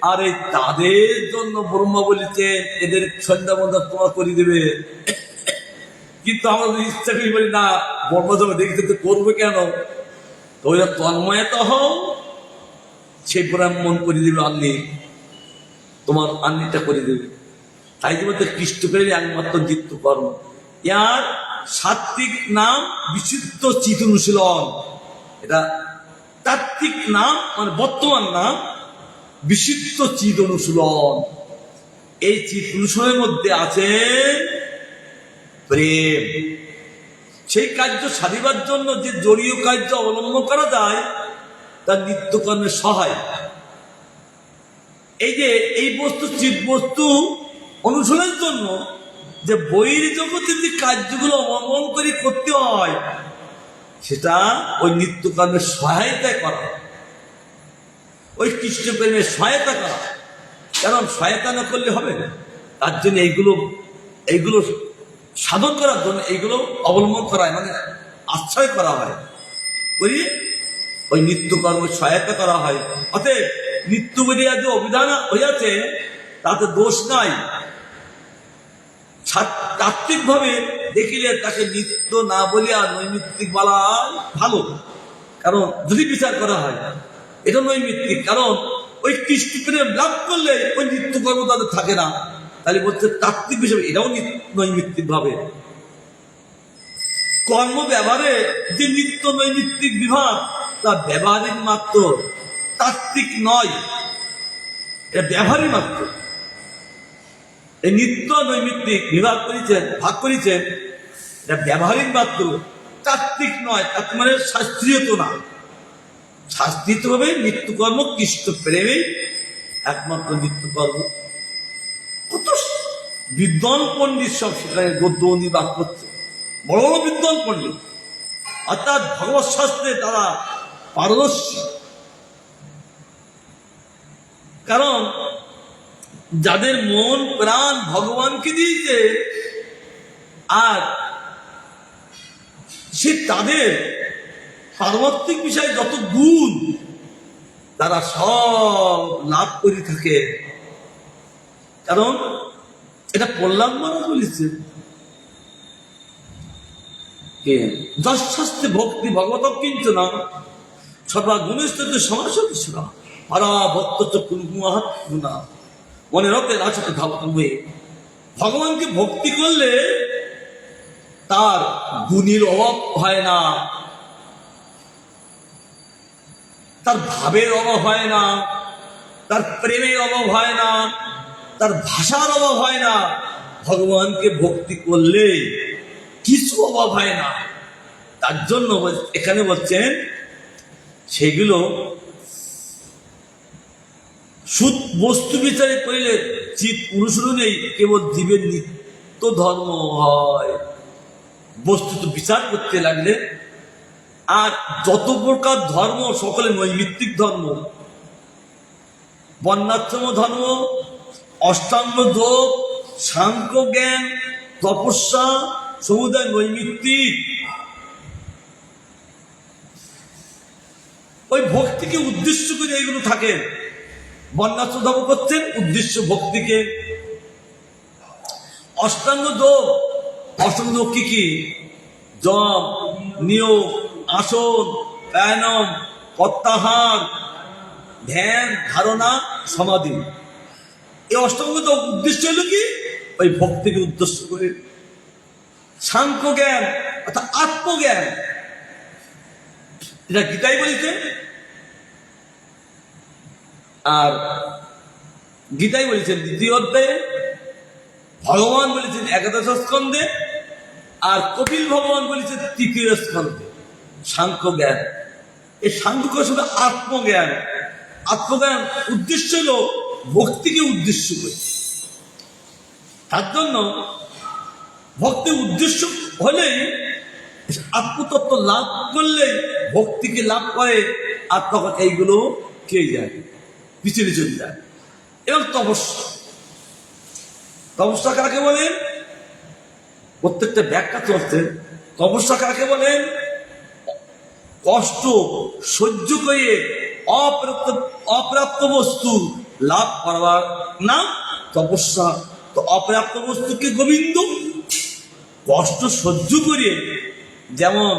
আর এই তাদের জন্য ব্রহ্মা বলেছে এদের সন্ধ্যা বন্ধা তোমার করে দেবে। কিন্তু আমরা ইচ্ছা করি বলি না, ব্রহ্মা যখন দেখতে তো করবে কেন? তো ওই তন্ময়তা হও, সে ব্রাহ্মণ করে দেবে, আন্নি তোমার আন্নিটা করে দেবে। তাই বলতে কৃষ্ণ প্রেমে একমাত্র নিত্য কর্ম। ইয়ার সাত্বিক নাম বিশুদ্ধ চিত অনুশীলন। এটা তাত্ত্বিক নাম, মানে বর্তমান নাম বিশুদ্ধ চিত অনুশীলন। এই চিত অনুশীলনের মধ্যে আছে প্রেম। সেই কার্য সাধিবার জন্য যে জড়ীয় কার্য অবলম্বন করা যায় তার নিত্যকর্মের সহায়। এই যে এই বস্তু চিত বস্তু অনুশীলনের জন্য যে বহির জগতে যে কার্যগুলো অবলম্বন করে করতে হয় সেটা ওই নিত্যকর্মের সহায়তায় করা, ওই কৃষ্ণপ্রেমের সহায়তা করা। কারণ সহায়তা না করলে হবে না, তার জন্য এইগুলো সাধন করার জন্য এইগুলো অবলম্বন করা হয়, মানে আশ্রয় করা হয়, করি ওই নিত্যকর্মের সহায়তা করা হয়। অতএব নিত্য বলিয়া যে অভিধান হইয়াছে তাতে দোষ নাই। তাত্ত্বিক ভাবে দেখিলে তাকে নিত্য না বলিয়া নৈমিত্তিক বলা ভালো। কারণ যদি বিচার করা হয় এটা নৈমিত্তিক, কারণ ওই কৃষ্ণপ্রেম লাভ করলে ওই নিত্যকর্ম তাদের থাকে না। তাহলে বলছে তাত্ত্বিক হিসেবে এটাও নৈমিত্তিক ভাবে। কর্ম ব্যবহারে যে নিত্য নৈমিত্তিক বিভাগ তা ব্যবহারিক মাত্র, তাত্ত্বিক নয়, এটা ব্যবহারিক মাত্র। এই নিত্য নৈমিত্তিক বিভাগ করেছেন, ভাগ করেছেন, এটা ব্যবহারিক মাত্র, তাত্ত্বিক নয়। তার মানে শাস্ত্রীয় তো না। শাস্ত্রীয় ভাবে নিত্যকর্ম কৃষ্ণ প্রেমেই একমাত্র নিত্যকর্ম। কত বিদ্বান পণ্ডিত সব সেখানে গদ্য নিবাস করছে, বড় বড় বিদ্বান পণ্ডিত, অর্থাৎ ভগবত শাস্ত্রে তারা পারদর্শী। কারণ যাদের মন প্রাণ ভগবানকে দিয়েছে, আর সে তাদের পারমার্থিক বিষয়ে যত গুণ তারা সব লাভ করে থাকে। কারণ এটা প্রহ্লাদ মহারাজ বলেছে, যশাস্তে ভক্তি ভগবত কিন্তু না সর্বা গুণস্থ সমাসতি ছিল হারা ভক্ত চক্ষুনা মনে রক্তে রাজতে ধাবত হয়ে। ভগবানকে ভক্তি করলে তার গুণের অভাব হয় না, তার ভাবের অভাব হয় না, তার প্রেমের অভাব হয় না, তার ভাষার অভাব হয় না। ভগবানকে ভক্তি করলে কিছু অভাব হয় না। তার জন্য এখানে বলছেন সেগুলো সুদ বস্তু বিচারে করিলে চিত অনুসরণেই কেবল জীবের নিত্য ধর্ম হয়। বস্তু তো বিচার করতে লাগলে, আর যত প্রকার ধর্ম সকলে নৈমিত্তিক ধর্ম, বর্ণাশ্রম ধর্ম, অষ্টাঙ্গ যোগ, সাংখ্য জ্ঞান, তপস্যা সমুদায় নৈমিত্তিক। ওই ভক্তিকে উদ্দেশ্য করে এইগুলো থাকে। বর্ণাশ্রম ধর্ম করছেন উদ্দেশ্য ভক্তিকে। অষ্টাঙ্গ যোগ, অষ্টাঙ্গ যোগ কি কি? জপ, নিয়োগ, আসন, প্রাণায়াম, প্রত্যাহার, ধ্যান, ধারণা, সমাধি। এই অষ্টাঙ্গ যোগ উদ্দেশ্য হলো কি? ওই ভক্তিকে উদ্দেশ্য করে। সাংখ্য জ্ঞান অর্থাৎ আত্মজ্ঞান, এটা গীতাই বলেছে। আর গীতাই বলেছেন দ্বিতীয় অধ্যায়ে, ভগবান বলেছেন একাদশ স্কন্ধে, আর কপিল ভগবান বলেছেন তৃতীয় স্কন্ধে। সাংখ্য জ্ঞান, এই সাংখ্য শুধু আত্মজ্ঞান। আত্মজ্ঞান উদ্দেশ্য হলো ভক্তিকে উদ্দেশ্য করে। তার জন্য ভক্তির উদ্দেশ্য হলেই আত্মতত্ত্ব লাভ করলে ভক্তিকে লাভ করে, আর তখন এইগুলো কে যায়, পিছনে চলে যায়। এবং তপস্যা, তপস্যা কাকে বলেন? প্রত্যেকটা ব্যাখ্যা চলছে। তপস্যা কাকে বলেন? কষ্ট সহ্য করে অপ্রাপ্ত বস্তু লাভ করবার নাম তপস্যা। তো অপ্রাপ্ত বস্তুকে গোবিন্দ কষ্ট সহ্য করে, যেমন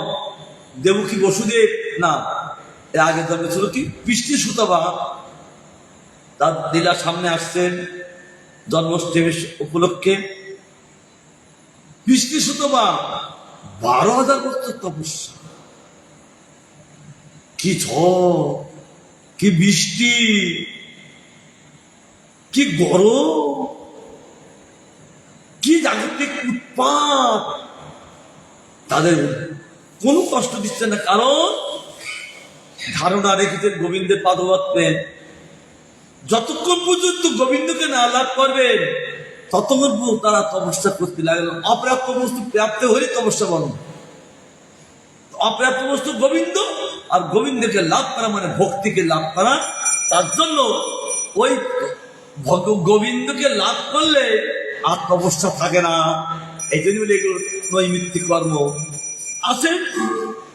দেবকী বসুদেব, না এর আগে জন্মে ছিল কি বৃষ্টি সুতবা, তার লীলা সামনে আসছেন জন্মাষ্টমীর উপলক্ষে। বৃষ্টি সুতবা 12,000 বছর তপস্যা, কি ঝড়, কি বৃষ্টি, কি গরম, কি জাগতিক উৎপাত, তাদের কোনো কষ্ট দিচ্ছে না। কারণ ধারণা রেখেছেন গোবিন্দের পাদপদ্মে, যতক্ষণ পর্যন্ত গোবিন্দকে না লাভ করবেন ততক্ষণ তারা তপস্যা করতে লাগলো। অপ্রাপ্ত বস্তু প্রাপ্ত হলে তপস্যা বন্ধ। অপ্রাপ্ত বস্তু গোবিন্দ, আর গোবিন্দকে লাভ করা মানে ভক্তিকে লাভ করা। তার জন্য ওই গোবিন্দকে লাভ করলে আর তপস্যা থাকে না। এই জন্য বলে এগুলো নৈমিত্তিক কর্ম আছে,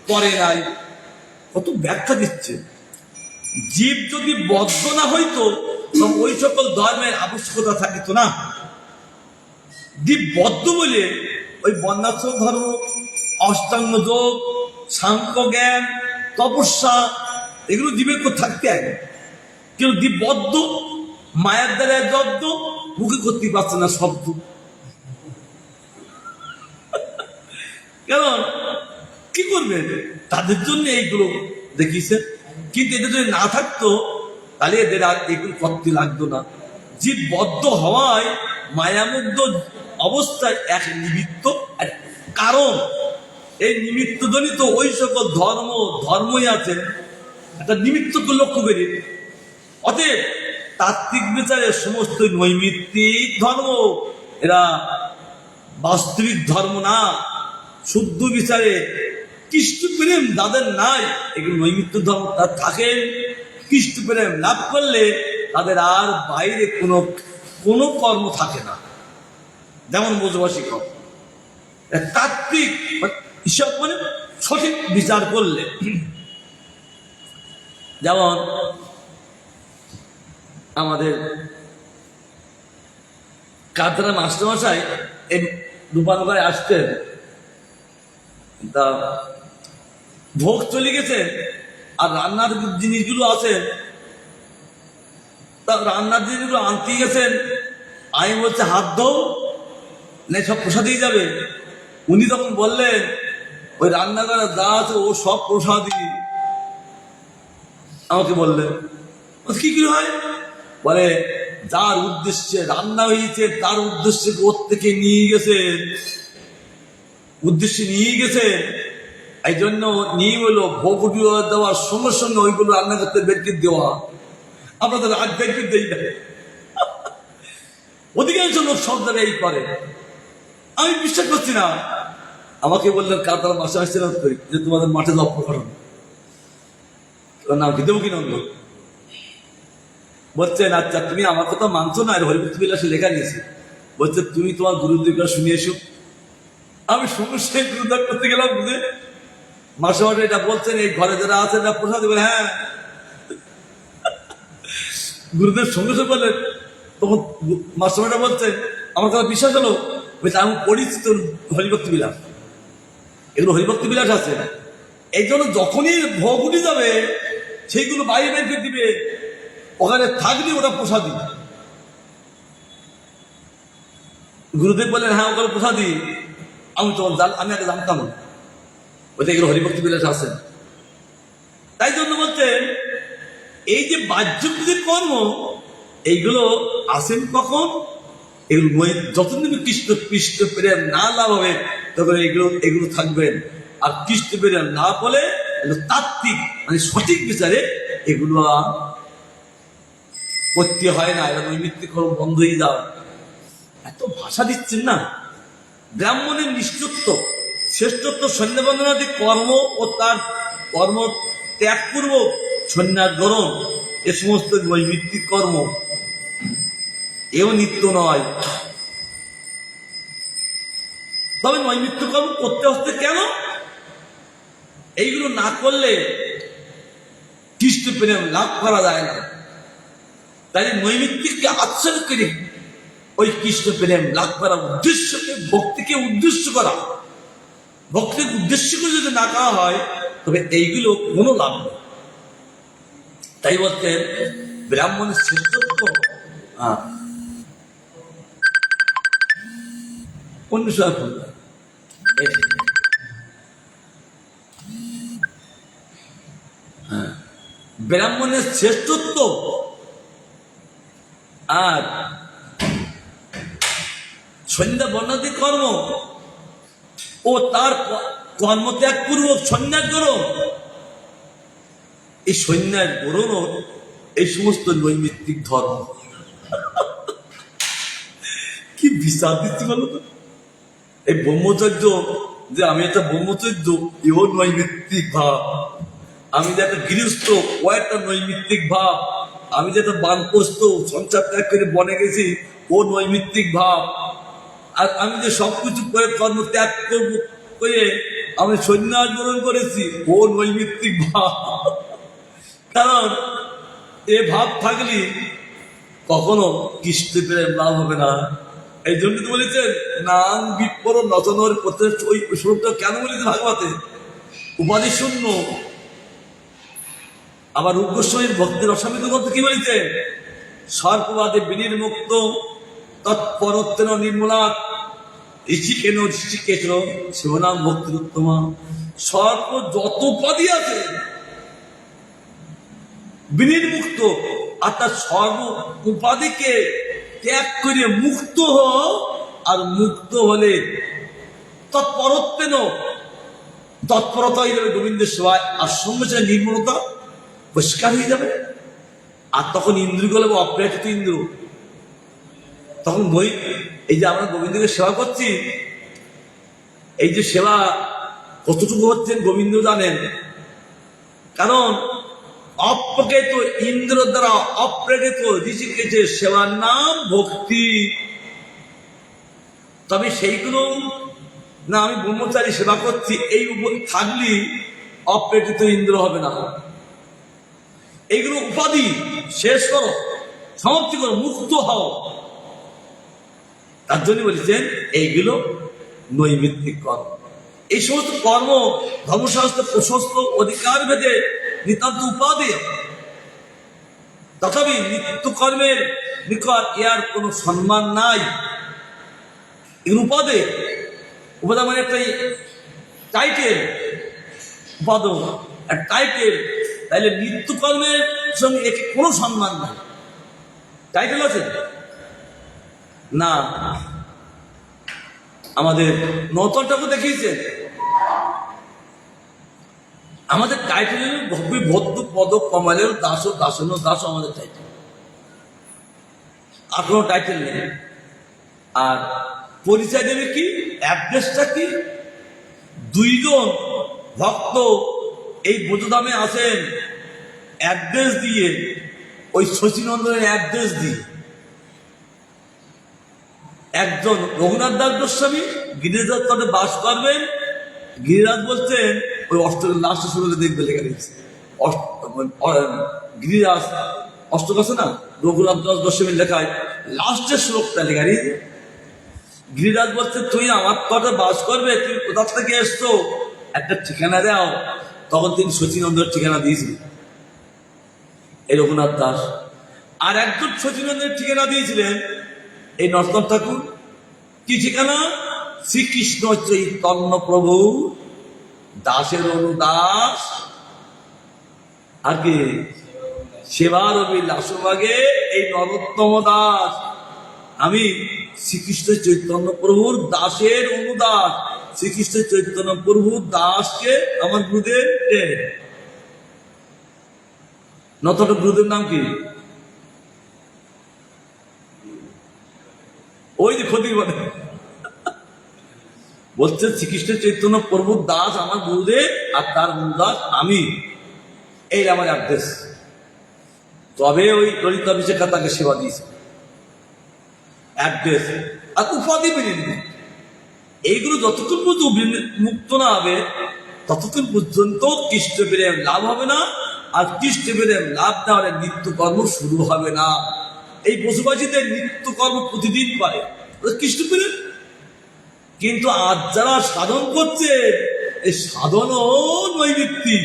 করে নাই। কত ব্যাখ্যা দিচ্ছে। জীব যদি বদ্ধ না হইতো তখন ওই সকল ধর্মের আবশ্যকতা থাকিত না। জীব বদ্ধ বলে ওই বর্ণাশ্রম ধর্ম, অষ্টাঙ্গ যোগ, সাংখ্য জ্ঞান, তপস্যা এগুলো জীবের করে থাকতে আগে। কিন্তু জীব বদ্ধ, মায়ের দ্বারা জব্দ, মুখে করতে পারছে না শব্দ। কারণ কি করবে, তাদের জন্য এইগুলো দেখিয়েছে। কিন্তু এটা যদি না থাকতো তাহলে এদের আর এগুলো করতে লাগতো না। জীব বদ্ধ হওয়ায় মায়ামুগ্ধ অবস্থায় এক নিমিত্ত কারণ। এই নিমিত্ত জনিত ওই সকল ধর্মই আছে একটা নিমিত্তকে লক্ষ্য করি। অতএব তাত্ত্বিক বিচারে সমস্ত নৈমিত্তিক ধর্ম, এরা বাস্তবিক ধর্ম না। শুদ্ধ বিচারে কৃষ্ণ প্রেম যাদের নাই, এগুলো নৈমিত্ত ধর্ম তার থাকেন। কৃষ্ণ প্রেম লাভ করলে তাদের আর বাইরে কোনো কর্ম থাকে না। যেমন বোঝবাসী কর্ম তাত্ত্বিক হিসাব মানে সঠিক বিচার করলে। যেমন আমাদের কাতরা মাস্টারমশাই এই রূপানগরে আসতেন, তা ভোগ চলে গেছে আর রান্নার জিনিসগুলো আছে, তা রান্নার জিনিসগুলো আনতে গেছেন। আমি বলছে হাত ধোও, নেই সব প্রসাদই যাবে। উনি তখন বললেন ওই রান্নাঘরে যা আছে ও সব প্রসাদই। আমাকে বললেন কি কি হয়, বলে যার উদ্দেশ্যে রান্না হয়েছে তার উদ্দেশ্যে ওর থেকে নিয়ে গেছেন, উদ্দেশ্যে নিয়ে গেছে। এই জন্য নিয়ে হলো ভোগ দেওয়ার সঙ্গে সঙ্গে ওইগুলো রান্না করতে বেরকে দেওয়া। আপনাদের আজ বেরকে দেই না, অধিকাংশ লোক সব জায়গায় এই করে। আমি বিশ্বাস করছি না। আমাকে বললেন কাতার মাসে আসছিলাম যে তোমাদের মাঠে লক্ষ করো, নাম কি দেবো কিনা বলছেন আচ্ছা তুমি আমার কথা মানছো না, হরিভক্ত বিলাসে লেখা নিয়েছে। বলছে তুমি তোমার গুরুদেবকে শুনে এসো। আমি সমস্যায় গুরুদার করতে গেলাম, বুঝে মাসে মাঠে এটা বলছেন এই ঘরে যারা আছে না প্রসাদ, বলে হ্যাঁ। গুরুদেব সঙ্গে সঙ্গে বললেন, তখন মাসে মাঠে বলছেন আমার কথা বিশ্বাস হলো। বলছে আমি পড়িছি তোর হরিভক্তি বিলাস, এগুলো হরিভক্তি বিলাস আছে। এই জন্য যখনই ভোগ উঠে যাবে সেইগুলো বাইরে বের করে দিবে, ওখানে থাকলে ওটা প্রসাদী। গুরুদেব বললেন হ্যাঁ ওখানে প্রসাদী। আমি তখন আমি আগে জানতাম ওইটা এগুলো হরিভক্তি বিলাস আছে। তাই জন্য বলছেন এই যে বাহ্যকৃতির কর্ম এইগুলো আসেন কখন, এগুলো যতদিন কৃষ্ণ প্রেম না লাভ হবে তখন এগুলো থাকবেন। আর কৃষ্ণ প্রেম না বলে তাত্ত্বিক মানে সঠিক বিচারে এগুলো করতে হয় না। এরা নৈমিত্তিক কর্ম বন্ধ হয়ে যাও। এত ভাষা দিচ্ছেন না। ব্রাহ্মণের নিষ্ঠত্ব শ্রেষ্ঠত্ব সন্ন্যাবন্দনাদি কর্ম ও তার কর্ম ত্যাগপূর্বক সন্ন্যাস গ্রহণ, এ সমস্ত নৈমিত্তিক কর্ম এও নিত্য নয়। তবে নৈমিত্তিক কর্ম করতে হচ্ছে কেন? এইগুলো না করলে কৃষ্ণ প্রেম লাভ করা যায় না। তাই নৈমিত্তিককে আচ্ছন্ন করে ওই কৃষ্ণ প্রেম লাভ করার উদ্দেশ্যকে, ভক্তিকে উদ্দেশ্য করা, ভক্তিকে উদ্দেশ্য করে যদি না করা হয় তবে এইগুলো কোনো লাভ নেই। তাই বলতে ব্রাহ্মণের শ্রেষ্ঠত্ব অন্য সময় বলবে। ব্রাহ্মণের শ্রেষ্ঠত্ব আর সন্ধ্যা বর্ণাদি কর্ম ও তার কর্মত্যাগ পূর্বক সন্ন্যাস গ্রহণ, এই সন্ন্যাস গ্রহণ এই সমস্ত নৈমিত্তিক ধর্ম। কি বিচার দিচ্ছি বলো তো? এই ব্রহ্মচর্য, যে আমি একটা ব্রহ্মচর্য, এও নৈমিত্তিক ভাব। আমি যে একটা গৃহস্থ, ও একটা নৈমিত্তিক ভাব। আমি যে একটা বানপ্রস্থ, সংসার ত্যাগ করে বনে গেছি, ও নৈমিত্তিক ভাব। আর আমি যে সবকিছু করে কর্ম ত্যাগ করবো করে আমি সন্ন্যাস গ্রহণ করেছি, ও নৈমিত্তিক ভাব। কারণ এ ভাব থাকলে কখনো কৃষ্ণ প্রেম লাভ হবে না। এই জন্য তো বলেছেন নাম বিপ্র নচনের ওই শ্লোকটা কেন বলেছে ভাগবতে? উপাধি শূন্য। আবার রূপ গোস্বামীর ভক্তির অসামিত গ্রন্থ কি বলেছে? সর্পবাদে বিনির্মুক্ত তৎপরত্বেন নির্মূলা ঋষিকেন ঋষিকেশ শিবনাম ভক্তির উত্তমা। সর্প যত উপাধি আছে বিনির্মুক্ত, অর্থাৎ সর্ব উপাধিকে ত্যাগ করে মুক্ত হও। আর মুক্ত হলে তৎপরত্বেন, তৎপরতা হয়ে যাবে গোবিন্দের সেবায়। আর সঙ্গে সঙ্গে নির্মলতা পরিষ্কার হয়ে যাবে। আর তখন ইন্দ্রগুলো অপ্রাকৃত ইন্দ্র, তখন বই এই যে আমরা গোবিন্দকে সেবা করছি, এই যে সেবা কতটুকু হচ্ছেন গোবিন্দ জানেন। কারণ অপ্রকৃত ইন্দ্র দ্বারা অপ্রকৃত ঋষিকেশের সেবার নাম ভক্তি। তবে সেইগুলো না, আমি ব্রহ্মচারী সেবা করছি এই থাকলে অপ্রকৃত ইন্দ্র হবে না। এইগুলো উপাধি শেষ করো, সমাপ্তি করো, মুক্ত হও। তার জন্য বলেছেন এইগুলো নৈমিত্তিক কর্ম। এই সমস্ত কর্ম ধর্মশাস্ত্র প্রশস্ত অধিকার ভেদে নিতান্ত উপাধি। তথাপি নিত্য কর্মের নিকট এর কোনো সম্মান নাই। এর উপাধি, উপাধি মানে একটা টাইটেল, উপাদ টাইটেল। তাইলে নিত্য কর্মের সঙ্গে একে কোনো সম্মান নাই। টাইটেল আছে না? আমাদের নতটাকে দেখিয়েছেন, আমাদের টাইটেল ভব্য ভদ্র পদ কমালের দাস ও দাসন দাস আমাদের টাইটেল। আর কোনো টাইটেল নেই। আর পরিচয় দেবে কি? অ্যাড্রেসটা কি? দুইজন ভক্ত এই বোধধামে আসেন অ্যাড্রেস দিয়ে, ওই শচীনন্দনের অ্যাড্রেস দিয়ে। একজন রঘুনাথ দাস গোস্বামী গিরিরাজ তটে বাস করবেন। গিরিরাজ বলছেন ওই অষ্টকের লাস্ট শুরুতে দেখবে লেখা দিয়েছে গিরিরাজ অষ্টক আছে না, রঘুনাথ দাস গোস্বামীর লেখায় লাস্টের শ্লোকটা লেখা দিয়েছে। গিরিরাজ বলছে তুই আমার তটে বাস করবে, তুই কোথা থেকে এসছো, একটা ঠিকানা দাও। তখন তিনি শচীনন্দর ঠিকানা দিয়েছিলেন এই রঘুনাথ দাস। আর একজন শচীনন্দের ঠিকানা দিয়েছিলেন এই নরোত্তম ঠাকুর। কি ঠিকানা? শ্রীকৃষ্ণ চৈতন্য প্রভু দাসের অনুদাস। আর কি? সেবার অভিলাষভাগে এই নরোত্তম দাস। আমি শ্রীকৃষ্ণ চৈতন্য প্রভুর দাসের অনুদাস। শ্রীকৃষ্ণ চৈতন্য প্রভুর দাসকে আমার গুরুদেব নতটা গুরুদেব নাম কি? ওই যে ক্ষতি বলে বলছে শ্রীকৃষ্ণ চৈতন্য প্রভুর দাস আমার গুরুদেব, আর তার অনুদাস আমি। এই আমার অ্যাড্রেস। তবে ওই ললিত অভিষেকা তাকে সেবা দিয়েছে। অ্যাড্রেস আর উপাধি মেনে নিবে। এইগুলো যতক্ষণ পর্যন্ত মুক্ত না হবে ততক্ষণ পর্যন্ত কৃষ্ণ প্রেম লাভ হবে না। আর কৃষ্ণ প্রেম লাভ না হলে নিত্যকর্ম শুরু হবে না। এই পশুপাখিদের নিত্যকর্ম প্রতিদিন করে কৃষ্ণ প্রেম, কিন্তু আজ যারা সাধন করছে এই সাধনও নৈমিত্তিক।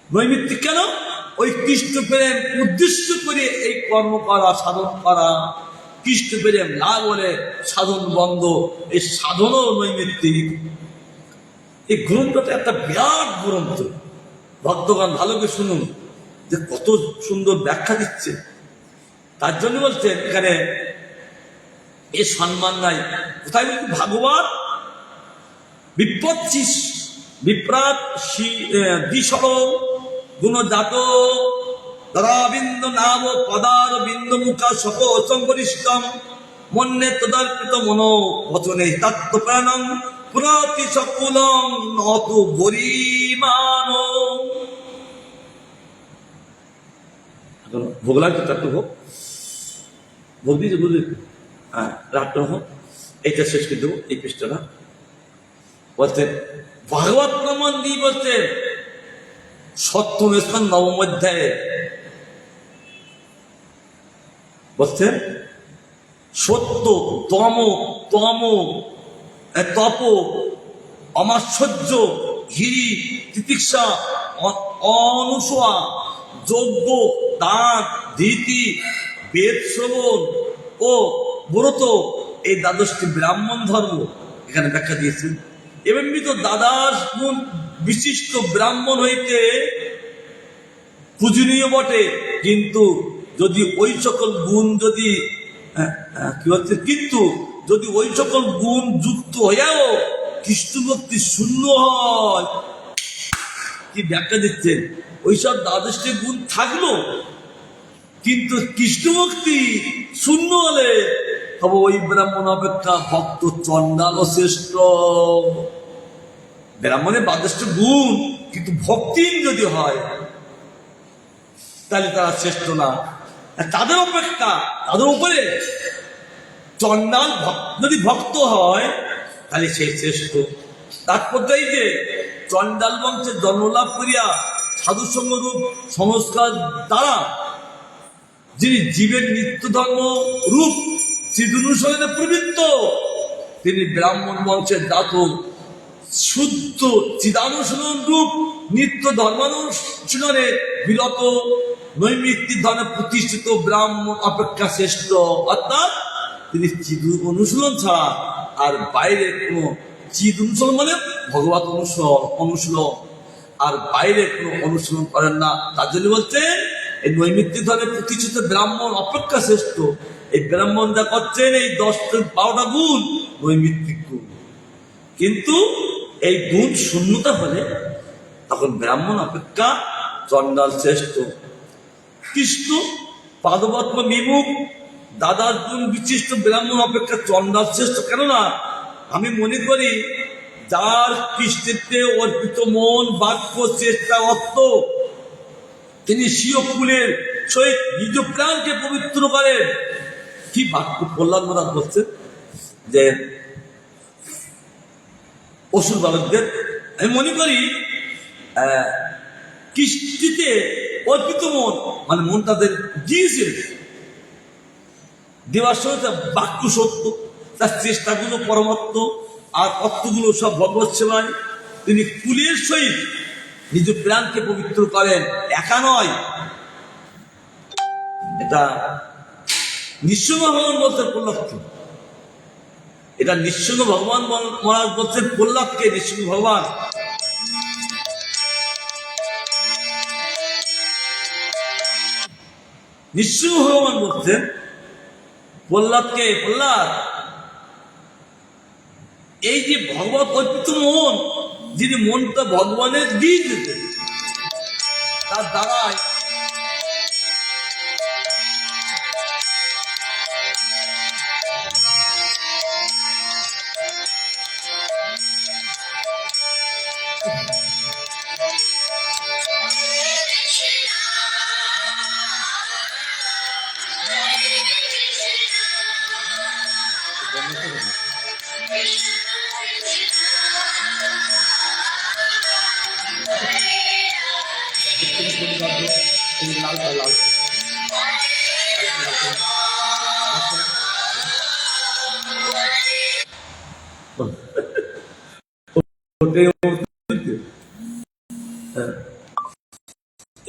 নৈমিত্তিক কেন? ওই কৃষ্ণ প্রেম উদ্দেশ্য করে এই কর্ম করা, সাধন করা। কৃষ্ণ প্রেম না বলে সাধন বন্ধ, এই সাধনও নৈমিত্তিক। এই গ্রন্থটা একটা বিরাট গ্রন্থ। ভক্তগণ ভালো করে শুনুন যে কত সুন্দর ব্যাখ্যা দিচ্ছে। তার জন্য বলছেন এখানে এ সম্মান নাই। কোথায় বলছি? ভাগবত বিপত্তি বিপ্রাট দ্বিসর গুণজাত দরাবিন্দ নাম পদার বিন্দ মুখা সপ সংকরিষ্টম মন্যে তদার্পিত মনো বচনে তত্ত্ব প্রাণং পুরাতি সকলং নতু গরিমান। ভোগ লাগছে চারটে ভোগ, ভোগ দিয়েছে বুঝলি? হ্যাঁ, রাত্র হোক, এইটা শেষ করে দেবো। এই পৃষ্ঠাটা বলছেন ভাগবত প্রমাণ দিয়ে বলছেন সপ্তম স্থান নবম অধ্যায়ে বলছেন সত্য তম তম তপ অমাশ্চর্য হিরি তিতিক্ষা অনুসোয়া যজ্ঞ দান ধীতি বেদ শ্রবণ ও ব্রত এই দ্বাদশটি ব্রাহ্মণ ধর্ম এখানে ব্যাখ্যা দিয়েছেন। এমনি তো দ্বাদশ গুণ বিশিষ্ট ব্রাহ্মণ হইতে পূজনীয় বটে, কিন্তু যদি ওই সকল গুণ যদি কি হচ্ছে, কিন্তু যদি ওই সকল গুণ যুক্ত হইয়াও কৃষ্ণ ভক্তি শূন্য হয়, কি ব্যাখ্যা দিচ্ছেন, ওইসব দ্বাদশটি গুণ থাকলো কিন্তু কৃষ্ণ ভক্তি শূন্য হলে তবে ওই ব্রাহ্মণ অপেক্ষা ভক্ত চণ্ডাল শ্রেষ্ঠ। ব্রাহ্মণের দ্বাদশটি গুণ কিন্তু ভক্তি যদি হয় তাহলে তারা শ্রেষ্ঠ না, তাদের অপেক্ষা তাদের উপরে চণ্ডাল যদি ভক্ত হয় তাহলে সেই শ্রেষ্ঠ। তাৎপর্য এই যে চণ্ডাল বংশে জন্মলাভ করিয়া সাধুসঙ্গ রূপ সংস্কার দ্বারা যিনি জীবের নিত্য ধর্ম রূপ চিদনুসরণে প্রবৃত্ত, তিনি ব্রাহ্মণ বংশের জাতক শুদ্ধ চিদানুসরণ রূপ নিত্য ধর্মানুশীলনে বিরত নৈমিত্তিক ধর্মে প্রতিষ্ঠিত ব্রাহ্মণ অপেক্ষা শ্রেষ্ঠ। অর্থাৎ তিনি চিদ অনুশীলন ছাড়া আর বাইরে কোনো চিদ অনুশীলন মানে ভগবত অনুশীলন আর বাইরে কোনো অনুশীলন করেন না। তার জন্য বলছেন এই নৈমিত্তিক ধর্মে প্রতিষ্ঠিত ব্রাহ্মণ অপেক্ষা শ্রেষ্ঠ। এই ব্রাহ্মণ যা করছেন এই 10-12টা গুণ নৈমিত্তিক গুণ, কিন্তু এই গুণ শূন্যতা হলে তখন ব্রাহ্মণ অপেক্ষা চণ্ডাল শ্রেষ্ঠ। কৃষ্ণ পাদপদ্ম বিমুখ দাদার গুণ বিশিষ্ট ব্রাহ্মণ অপেক্ষা চণ্ডাল শ্রেষ্ঠ। কেননা আমি মনে করি যার কৃষ্ণেতে অর্পিত মন বাক্য চেষ্টা অর্থ তিনি স্বীয় কুলের সহিত নিজ প্রাণকে পবিত্র করেন। কি বাক্য প্রহ্লাদ মহারাজ বলছেন যে অসুর বালকদের, আমি মনে করি কৃষ্টিতে অর্পিত মন মানে মন তাদের দিয়েছে দেওয়ার সময় তার বাক্য সত্য, তার চেষ্টাগুলো পরমাত্ম আর অর্থগুলো সব ভগবত সেবায়। তিনি কুলের সহিত নিজ প্রাণকে পবিত্র করেন, একা নয়। এটা নিঃসঙ্গ ভগবান বলছেন প্রহ্লাদকে, এটা নিঃসঙ্গ ভগবান মহারাজ বলছেন প্রহ্লাদকে, নিঃসঙ্গ ভগবান। নিঃসঙ্গ ভগবান বলছেন প্রহ্লাদকে, প্রহ্লাদ এই যে ভগবত অর্পিত মন, যিনি মনটা ভগবানের দিয়ে দিতেন তার দ্বারায়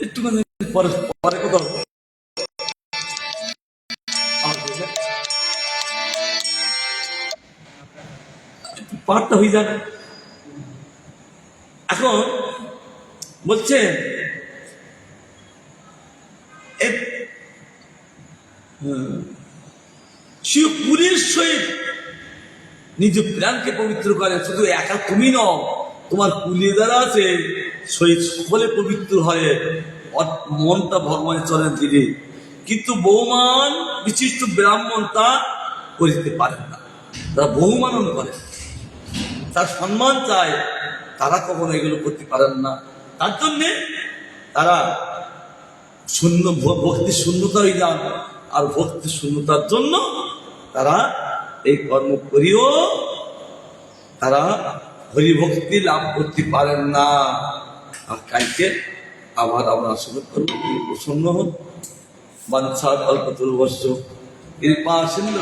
একটুখানি পরে পরে কোথাও পাঠটা হয়ে যাবে। এখন বলছে শিব পুরীর সহিত নিজ প্রাণকে পবিত্র করে। শুধু একা তুমি নও, তোমার কুলি দ্বারা আছে শহীদ সকলে পবিত্র হয়, মনটা ভগবানের চলেন তিনি। কিন্তু বহুমান বিশিষ্ট ব্রাহ্মণ তা করিতে পারেন না, তারা বহুমানন করে, তার সম্মান চায়, তারা কখনো এগুলো করতে পারেন না। তার জন্যে তারা শূন্য, ভক্তি শূন্যতা হয়ে যান, আর ভক্তি শূন্যতার জন্য তারা এই কর্ম করিও তারা হরিভক্তি লাভ করতে পারেন না। আর কালকে আবার আমরা আশীর্বাদ করবো, প্রসন্ন হন। বাঞ্ছা কল্পতরুবশ্য কৃপা সিন্ধু